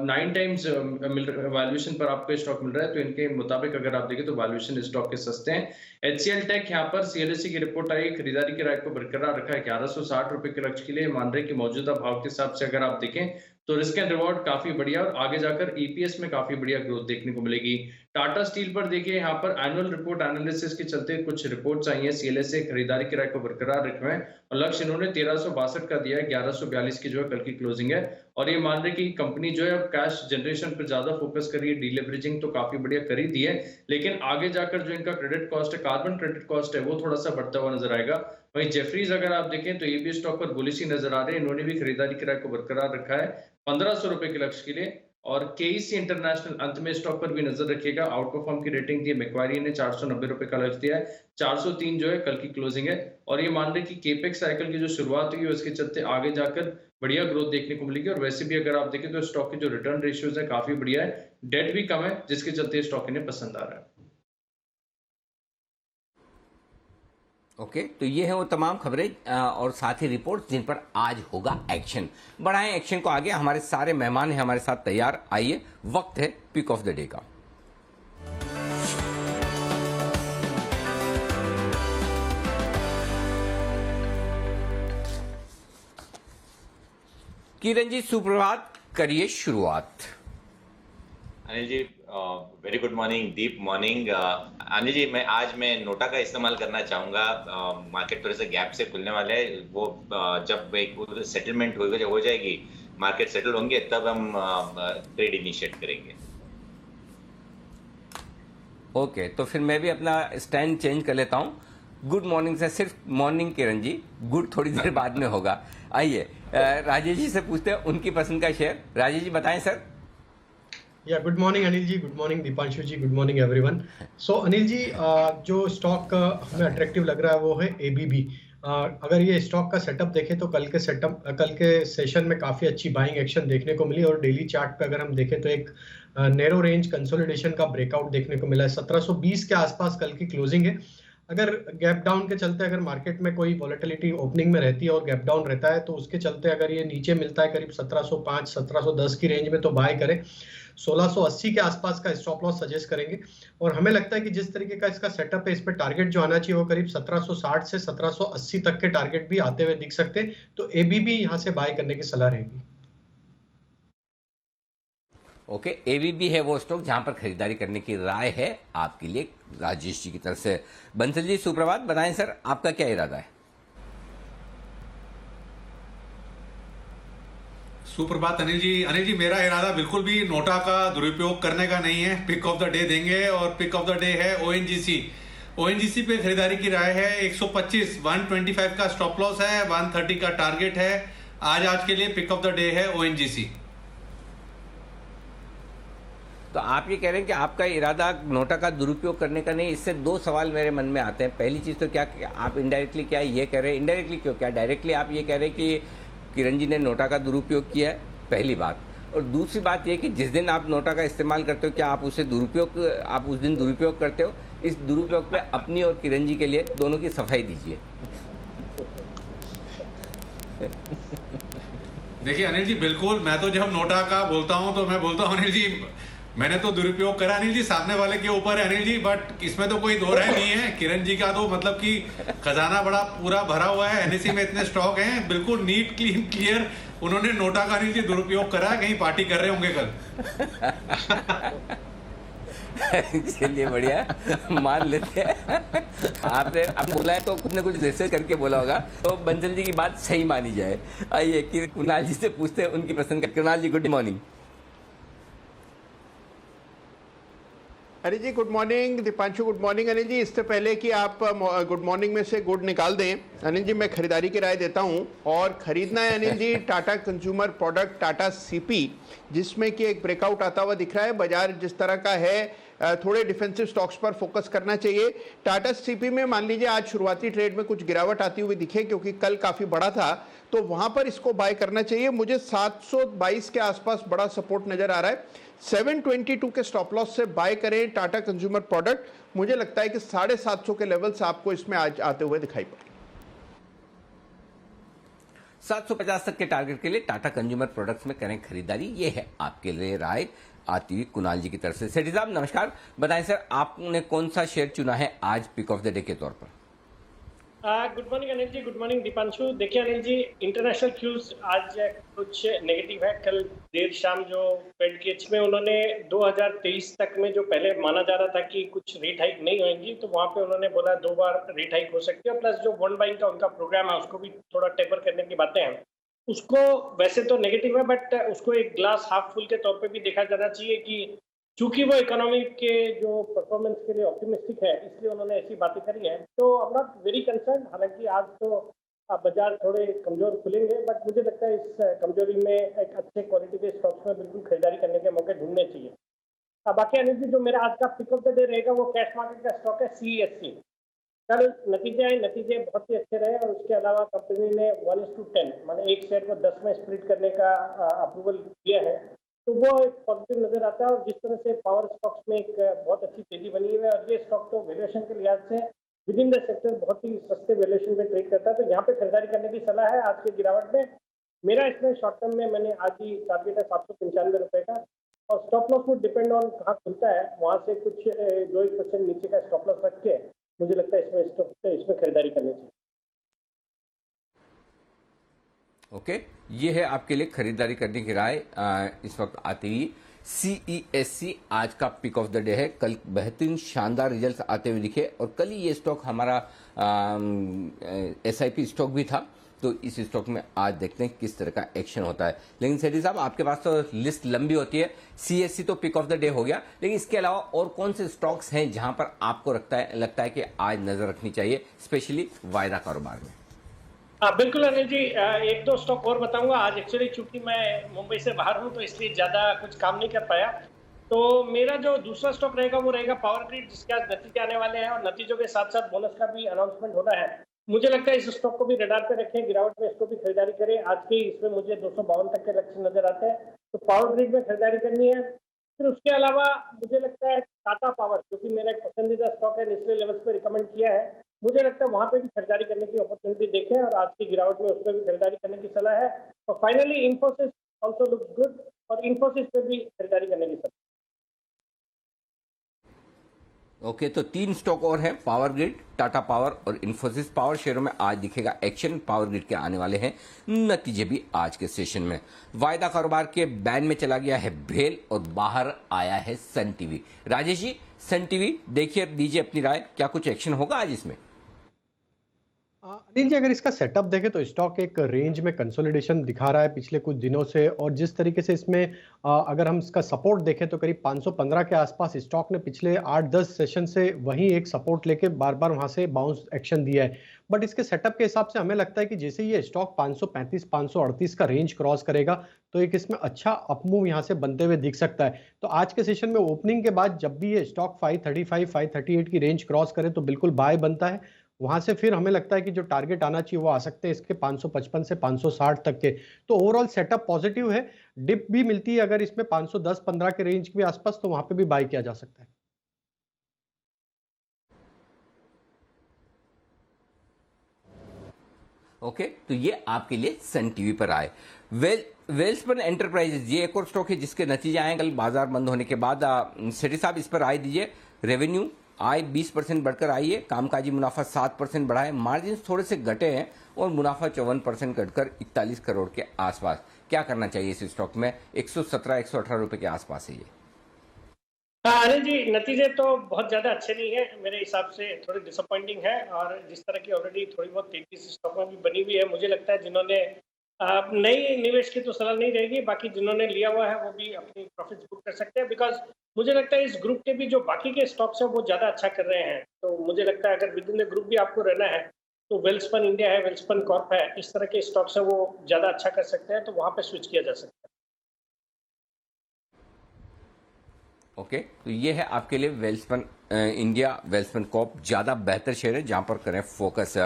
9 टाइम्स वैल्यूएशन पर आपको स्टॉक मिल रहा है, तो इनके मुताबिक अगर आप देखें तो वैल्यूएशन स्टॉक के सस्ते हैं। एचसीएल टेक यहाँ पर सीएलएससी की रिपोर्ट आई, खरीदारी किराए को बरकरार रखा है 1160 रुपए के लक्ष्य के लिए। मान रहे कि मौजूदा भाव के हिसाब से अगर आप देखें तो रिस्क एंड रिवॉर्ड काफी बढ़िया और आगे जाकर ईपीएस में काफी बढ़िया ग्रोथ देखने को मिलेगी। टाटा स्टील पर देखिए यहाँ पर एनुअल रिपोर्ट एनालिसिस के चलते कुछ रिपोर्ट्स आई हैं। सीएलएसए खरीदारी किराए को बरकरार रखे हैं और लक्ष्य इन्होंने 1362 का दिया है। 1142 की जो है कल की क्लोजिंग है और ये मान रहे कि कंपनी जो है अब कैश जनरेशन पर ज्यादा फोकस कर रही है। डीलेवरेजिंग तो काफी बढ़िया करी दी है, लेकिन आगे जाकर जो इनका क्रेडिट कॉस्ट है, कार्बन क्रेडिट कॉस्ट है, वो थोड़ा सा बढ़ता हुआ नजर आएगा। वहीं जेफरीज अगर आप देखें तो ये भी स्टॉक पर बुलिश ही नजर आ रहे हैं। इन्होंने भी खरीदारी किराए को बरकरार रखा है 1500 रुपए के लक्ष्य के लिए। और केईसी इंटरनेशनल अंत में स्टॉक पर भी नजर रखिएगा। आउट परफॉर्म की रेटिंग दी है। मैक्वारी ने 490 रुपए का लक्ष्य दिया है। 403 जो है कल की क्लोजिंग है और ये मान रहे कि केपेक्स साइकिल की जो शुरुआत हुई है उसके चलते आगे जाकर बढ़िया ग्रोथ देखने को मिलेगी। और वैसे भी अगर आप देखें तो स्टॉक के जो रिटर्न रेशियोज है काफी बढ़िया है, डेट भी कम है, जिसके चलते स्टॉक इन्हें पसंद आ रहा है। ओके तो ये है वो तमाम खबरें और साथ ही रिपोर्ट जिन पर आज होगा एक्शन। बढ़ाएं एक्शन को आगे। हमारे सारे मेहमान हैं हमारे साथ तैयार। आइए, वक्त है पिक ऑफ द डे का। किरण जी सुप्रभात, करिए शुरुआत। Anil ji very good morning, deep morning. Anil ji मैं नोटा का इस्तेमाल करना चाहूँगा। मार्केट थोड़े से गैप से खुलने वाले है, वो जब एक सेटलमेंट हो जाएगी, मार्केट सेटल होंगे तब हम ट्रेड इनिशिएट करेंगे। ओके, तो फिर मैं भी अपना स्टैंड चेंज कर लेता हूँ। गुड मॉर्निंग से सिर्फ मॉर्निंग किरण जी, गुड थोड़ी देर बाद में होगा। आइए राजेश जी से पूछते हैं उनकी पसंद का शेयर। राजेश जी बताएं सर। या good morning Anil ji, good morning Deepanshu जी, गुड मॉर्निंग एवरीवन। सो अनिल जी, जो स्टॉक हमें अट्रैक्टिव लग रहा है वो है एबीबी। अगर ये स्टॉक का सेटअप देखें तो कल के सेशन में काफी अच्छी बाइंग एक्शन देखने को मिली और डेली चार्ट पे अगर हम देखें तो एक नैरो रेंज कंसोलिडेशन का ब्रेकआउट देखने को मिला है। 1720 के आसपास कल की क्लोजिंग है। अगर गैप डाउन के चलते अगर मार्केट में कोई वॉलेटिलिटी ओपनिंग में रहती है और गैप डाउन रहता है तो उसके चलते अगर ये नीचे मिलता है करीब 1705 1710 की रेंज में तो बाय करें। 1680 के आसपास का स्टॉप लॉस सजेस्ट करेंगे और हमें लगता है कि जिस तरीके का इसका सेटअप है इस पे टारगेट जो आना चाहिए वो करीब 1760 से 1780 तक के टारगेट भी आते हुए दिख सकते हैं, तो एबीबी यहां से बाय करने की सलाह रहेगी। ओके, एबीबी है वो स्टॉक जहां पर खरीदारी करने की राय है आपके लिए राजेश जी की तरफ से। बंसल जी सुप्रभात, बताएं सर आपका क्या इरादा है? सुप्रभात अनिल जी। अनिल जी, मेरा इरादा बिल्कुल भी नोटा का दुरुपयोग करने का नहीं है। पिक ऑफ द डे देंगे और पिक ऑफ द डे है ओएनजीसी। ओएनजीसी पे खरीदारी की राय है। 125 125 का स्टॉप लॉस है, 130 का टारगेट है। आज के लिए पिक ऑफ द डे है ओएनजीसी। तो आप ये कह रहे हैं कि आपका इरादा नोटा का दुरुपयोग करने का नहीं। इससे दो सवाल मेरे मन में आते हैं। पहली चीज तो क्या आप इनडायरेक्टली क्या ये कह रहे हैं, इनडायरेक्टली क्यों, क्या डायरेक्टली आप ये कह रहे हैं कि किरण जी ने नोटा का दुरुपयोग किया है, पहली बात। और दूसरी बात यह कि जिस दिन आप नोटा का इस्तेमाल करते हो क्या आप उस दिन दुरुपयोग करते हो? इस दुरुपयोग पे अपनी और किरण जी के लिए दोनों की सफाई दीजिए। देखिए अनिल जी, बिल्कुल मैं तो जब नोटा का बोलता हूं तो मैं बोलता हूं अनिल जी मैंने तो दुरुपयोग करा अनिल जी, सामने वाले के ऊपर है अनिल जी, बट इसमें तो कोई दो राय नहीं है। किरण जी का तो मतलब कि खजाना बड़ा पूरा भरा हुआ है, एनएससी में इतने स्टॉक हैं, बिल्कुल नीट क्लीन क्लियर उन्होंने नोटा का अनिल जी दुरुपयोग करा है। कहीं पार्टी कर रहे होंगे कल। चलिए बढ़िया, मान लेते हैं। आपने अब बोला है तो कुछ न कुछ रिसर्च करके बोला होगा, तो बंसल जी की बात सही मानी जाए। आइए कि कुणाल जी से पूछते हैं उनकी पसंद का। Kunal ji good morning. Anil ji good morning. Deepanshu good morning. Anil ji, इससे पहले कि आप गुड मॉर्निंग में से गुड निकाल दें, अनिल जी मैं खरीदारी की राय देता हूं और खरीदना है Anil ji Tata consumer product Tata CP, जिसमें कि एक ब्रेकआउट आता हुआ दिख रहा है। बाजार जिस तरह का है थोड़े डिफेंसिव स्टॉक्स पर फोकस करना चाहिए। टाटा सीपी में मान लीजिए आज शुरुआती ट्रेड में कुछ गिरावट आती हुई दिखे क्योंकि कल काफी बड़ा था, तो वहां पर इसको बाय करना चाहिए। मुझे 722 के आसपास बड़ा सपोर्ट नजर आ रहा है। 722 के स्टॉप लॉस से बाय करें टाटा कंज्यूमर प्रोडक्ट। मुझे लगता है कि 750 के लेवल्स आपको इसमें आज आते हुए दिखाई पड़े। 750 तक के टारगेट के लिए टाटा कंज्यूमर प्रोडक्ट्स में करें खरीदारी, ये है आपके लिए राय आती हुई कुणाल जी की तरफ से। सेठी साहब नमस्कार, बताएं सर आपने कौन सा शेयर चुना है आज पिक ऑफ द डे के तौर पर? Good morning Anil ji, good morning Deepanshu. देखिए अनिल जी, इंटरनेशनल क्यूज आज कुछ नेगेटिव है। कल देर शाम जो फेड की में उन्होंने 2023 तक में जो पहले माना जा रहा था कि कुछ रेट हाइक नहीं होंगी, तो वहां पे उन्होंने बोला 2 बार रेट हाइक हो सकती है, प्लस जो बॉन्ड बाइंग का उनका प्रोग्राम है उसको भी थोड़ा टेपर करने की बातें हैं। उसको वैसे तो नेगेटिव है, बट उसको एक ग्लास हाफ फुल के तौर पे भी देखा जाना चाहिए कि चूंकि वो इकोनॉमी के जो परफॉर्मेंस के लिए ऑप्टिमिस्टिक है, इसलिए उन्होंने ऐसी बातें करी है। तो I am not very concern. हालांकि आज तो बाजार थोड़े कमजोर खुलेंगे, बट मुझे लगता है इस कमजोरी में एक अच्छे क्वालिटी के स्टॉक्स में बिल्कुल खरीदारी करने के मौके ढूंढने चाहिए। बाकी अनिल जी, जो मेरा आज का पिक ऑफ द डे रहेगा वो कैश मार्केट का स्टॉक है CESC। कल नतीजे बहुत ही अच्छे रहे और उसके अलावा कंपनी ने 1:10 माने एक शेयर को 10 में स्प्लिट करने का अप्रूवल दिया है, तो वो एक पॉजिटिव नजर आता है। और जिस तरह से पावर स्टॉक्स में एक बहुत अच्छी तेजी बनी हुई है और ये स्टॉक तो वैल्यूएशन के लिहाज से विद इन द सेक्टर बहुत ही सस्ते वैल्यूएशन में ट्रेड करता है, तो यहाँ पे खरीदारी करने की सलाह है आज के गिरावट में। मेरा इसमें शॉर्ट टर्म में मैंने आज ही टारगेट है 795 रुपए का, और स्टॉप लॉस वो डिपेंड ऑन कहाँ खुलता है, वहां से कुछ 2-1% नीचे का स्टॉप लॉस रख के मुझे लगता है इसमें खरीदारी करनी चाहिए। ओके, ये है आपके लिए खरीदारी करने की राय इस वक्त आती हुई। CESC आज का पिक ऑफ द डे है। कल बेहतरीन शानदार रिजल्ट्स आते हुए दिखे और कल ही ये स्टॉक हमारा SIP स्टॉक भी था, तो इस स्टॉक में आज देखते हैं किस तरह का एक्शन होता है। लेकिन सेठी साहब, आपके पास तो लिस्ट लंबी होती है, सीएससी तो पिक ऑफ द डे हो गया, लेकिन इसके अलावा और कौन से स्टॉक्स हैं जहां पर आपको लगता है कि आज नजर रखनी चाहिए, स्पेशली वायदा कारोबार में? बिल्कुल अनिल जी, एक दो स्टॉक और बताऊंगा। आज एक्चुअली चूंकि मैं मुंबई से बाहर हूं तो इसलिए ज्यादा कुछ काम नहीं कर पाया। तो मेरा जो दूसरा स्टॉक रहेगा वो रहेगा पावर ग्रिड, जिसके आज नतीजे आने वाले हैं और नतीजों के साथ साथ बोनस का भी अनाउंसमेंट होना है। मुझे लगता है इस स्टॉक को भी रडार पे रखें, गिरावट में इसको भी खरीदारी करें। आज के इसमें मुझे 252 तक के लक्ष्य नजर आते हैं, तो पावर ग्रिड में खरीदारी करनी है। फिर उसके अलावा मुझे लगता है टाटा पावर, जो कि मेरा एक पसंदीदा स्टॉक है, निचले लेवल्स पे रिकमेंड किया है, मुझे लगता है वहां पे भी खरीदारी करने की अपॉर्चुनिटी देखें और आज की गिरावट में उसमें भी खरीदारी करने की सलाह है। और finally Infosys also looks good, और इन्फोसिस पे भी खरीदारी करने की सलाह। ओके, तो 3 स्टॉक और हैं, पावर ग्रिड, टाटा पावर और इन्फोसिस। पावर शेयरों में आज दिखेगा एक्शन, पावर ग्रिड के आने वाले हैं नतीजे भी आज के सेशन में। वायदा कारोबार के बैन में चला गया है भेल और बाहर आया है Sun TV. Rajesh ji, Sun TV देखिए, दीजिए अपनी राय, क्या कुछ एक्शन होगा आज इसमें? अनिल जी, अगर इसका सेटअप देखें तो स्टॉक एक रेंज में कंसोलिडेशन दिखा रहा है पिछले कुछ दिनों से, और जिस तरीके से इसमें अगर हम इसका सपोर्ट देखें तो करीब 515 के आसपास स्टॉक ने पिछले 8-10 सेशन से वहीं एक सपोर्ट लेके बार बार वहां से बाउंस एक्शन दिया है। बट इसके सेटअप के हिसाब से हमें लगता है कि जैसे ये स्टॉक 535-538 का रेंज क्रॉस करेगा तो एक इसमें अच्छा अपमूव यहां से बनते हुए दिख सकता है। तो आज के सेशन में ओपनिंग के बाद जब भी ये स्टॉक 535-538 की रेंज क्रॉस करे तो बिल्कुल बाय बनता है। वहां से फिर हमें लगता है कि जो टारगेट आना चाहिए वो आ सकते हैं इसके 555 से 560 तक के। तो ओवरऑल सेटअप पॉजिटिव है। डिप भी मिलती है अगर इसमें 510-15 के रेंज के आसपास, तो वहां पे भी बाय किया जा सकता है। ओके, तो ये आपके लिए सन टीवी पर आए। वेल्सपन एंटरप्राइजेज, ये एक और स्टॉक है जिसके नतीजे आए कल बाजार बंद होने के बाद। सेठी साहब, इस पर आए दीजिए। रेवेन्यू आय 20% बढ़कर आई है, कामकाजी मुनाफा 7% बढ़ा है, मार्जिन थोड़े से घटे हैं और मुनाफा 54% घटकर 41 करोड़ के आसपास। क्या करना चाहिए इस स्टॉक में? 117-118 रुपए के आसपास है ये। अनिल जी, नतीजे तो बहुत ज्यादा अच्छे नहीं है, मेरे हिसाब से थोड़े डिसअपॉइंटिंग है, और जिस तरह की ऑलरेडी थोड़ी बहुत तेजी से स्टॉक में भी बनी हुई है, मुझे लगता है जिन्होंने नई निवेश की तो सलाह नहीं रहेगी, बाकी जिन्होंने लिया हुआ है वो भी अपनी प्रॉफिट बुक कर सकते हैं। बिकॉज मुझे लगता है इस ग्रुप के भी जो बाकी के स्टॉक्स हैं वो ज़्यादा अच्छा कर रहे हैं। तो मुझे लगता है अगर विद इन द ग्रुप भी आपको रहना है तो वेल्सपन इंडिया है, वेल्सपन कॉर्प है, इस तरह के स्टॉक्स है वो ज़्यादा अच्छा कर सकते हैं, तो वहाँ पे स्विच किया जा सकता है। ओके, तो ये है आपके लिए वेल्सपन इंडिया, वेल्सपन कॉर्प ज्यादा बेहतर शेयर है जहां पर करें फोकस।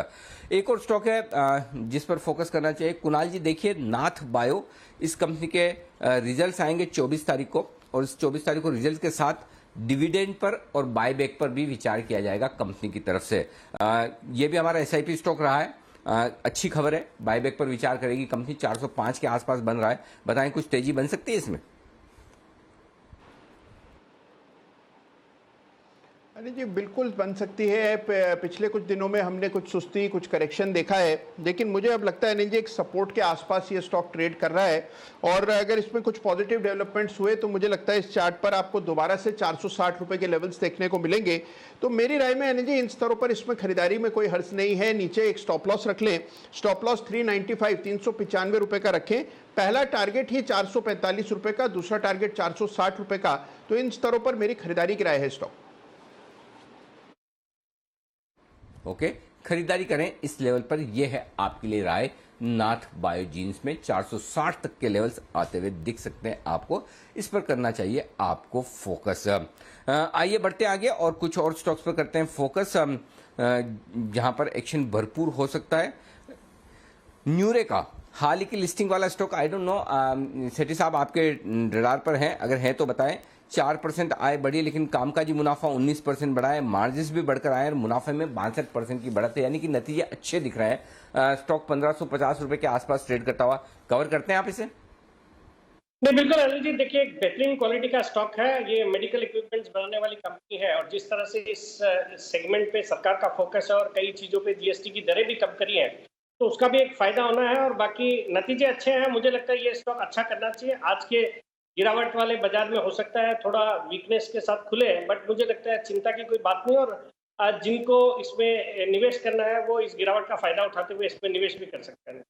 एक और स्टॉक है जिस पर फोकस करना चाहिए। कुणाल जी, देखिए नाथ बायो, इस कंपनी के रिजल्ट्स आएंगे 24 तारीख को, और इस 24 तारीख को रिजल्ट के साथ डिविडेंड पर और बायबैक पर भी विचार किया जाएगा कंपनी की तरफ से। ये भी हमारा एसआईपी स्टॉक रहा है। अच्छी खबर है, बायबैक पर विचार करेगी कंपनी। 405 के आसपास बन रहा है, बताएं कुछ तेजी बन सकती है इसमें? अरे जी, बिल्कुल बन सकती है। पिछले कुछ दिनों में हमने कुछ सुस्ती, कुछ करेक्शन देखा है, लेकिन मुझे अब लगता है अनिल जी एक सपोर्ट के आसपास ये स्टॉक ट्रेड कर रहा है, और अगर इसमें कुछ पॉजिटिव डेवलपमेंट्स हुए तो मुझे लगता है इस चार्ट पर आपको दोबारा से 460 रुपए के लेवल्स देखने को मिलेंगे। तो मेरी राय में अनिल जी इन स्तरों पर इसमें खरीदारी में कोई हर्ज नहीं है। नीचे एक स्टॉप लॉस रख लें, स्टॉप लॉस 395 395 रुपए का रखें। पहला टारगेट ही 445 रुपए का, दूसरा टारगेट 460 रुपए का। तो इन स्तरों पर मेरी खरीदारी की राय है स्टॉक। ओके, खरीदारी करें इस लेवल पर, यह है आपके लिए राय। नाथ बायोजीन्स में 460 तक के लेवल्स आते हुए दिख सकते हैं आपको, इस पर करना चाहिए आपको फोकस। आइए बढ़ते आगे और कुछ और स्टॉक्स पर करते हैं फोकस जहां पर एक्शन भरपूर हो सकता है। न्यूरेका, हाल ही की लिस्टिंग वाला स्टॉक, आई डोंट नो सेठी साहब आपके रडार पर हैं, अगर हैं तो बताएं। 4% आय बढ़ी, लेकिन कामकाजी मुनाफा 19% बढ़ा है, मार्जिन भी बढ़कर आए और मुनाफे में 62% की बढ़त है, यानी कि नतीजे अच्छे दिख रहे हैं। स्टॉक 1550 रुपए के आसपास ट्रेड करता हुआ, कवर करते हैं आप इसे? नहीं, बिल्कुल अनिल जी, देखिए एक बेहतरीन क्वालिटी का स्टॉक है, ये मेडिकल इक्विपमेंट्स बनाने वाली कंपनी है, और जिस तरह से इस सेगमेंट पे सरकार का फोकस है और कई चीजों पे जीएसटी की दरें भी कम करी है, तो उसका भी एक फायदा होना है। और बाकी नतीजे अच्छे हैं, मुझे लगता है ये स्टॉक अच्छा करना चाहिए। आज के गिरावट वाले बाजार में हो सकता है थोड़ा वीकनेस के साथ खुले, बट मुझे लगता है चिंता की कोई बात नहीं। और जिनको इसमें निवेश करना है वो इस गिरावट का फायदा उठाते हुए इसमें निवेश भी कर सकते हैं।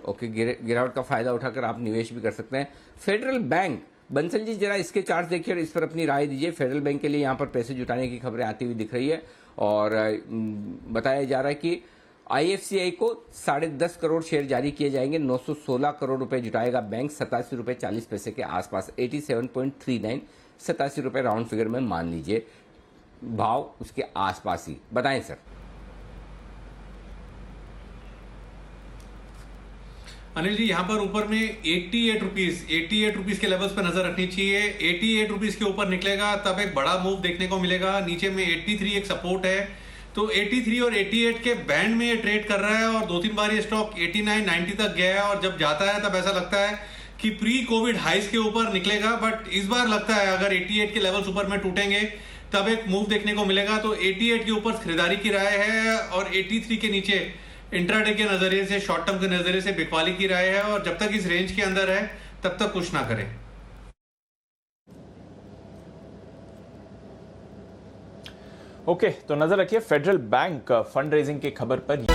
ओके, गिरावट का फायदा उठाकर आप निवेश भी कर सकते हैं। फेडरल बैंक, बंसल जी जरा इसके चार्ट देखिए और इस पर अपनी राय दीजिए। फेडरल बैंक के लिए यहाँ पर पैसे जुटाने की खबरें आती हुई दिख रही है और बताया जा रहा है कि IFCI को 10.5 करोड़ शेयर जारी किए जाएंगे। 916 करोड़ रुपए जुटाएगा बैंक, 87 रुपए 40 पैसे के आसपास, 87.39, 87 रुपए राउंड फिगर में मान लीजिए, भाव उसके आसपास ही। बताएं सर। अनिल जी यहाँ पर ऊपर में 88 रुपीज के लेवल्स पर नजर रखनी चाहिए। 88 रुपीज के ऊपर निकलेगा तब एक बड़ा मूव देखने को मिलेगा। नीचे में 83 एक सपोर्ट है, तो 83 और 88 के बैंड में ये ट्रेड कर रहा है और 2-3 बार ये स्टॉक 89, 90 तक गया है और जब जाता है तब ऐसा लगता है कि प्री कोविड हाइस के ऊपर निकलेगा। बट इस बार लगता है अगर 88 के लेवल्स ऊपर में टूटेंगे तब एक मूव देखने को मिलेगा। तो 88 के ऊपर खरीदारी की राय है और 83 के नीचे इंट्राडे के नजरिए से, शॉर्ट टर्म के नजरिए से बिकवाली की राय है और जब तक इस रेंज के अंदर है तब तक कुछ ना करें। ओके, तो नजर रखिए फेडरल बैंक फंड रेजिंग की खबर पर।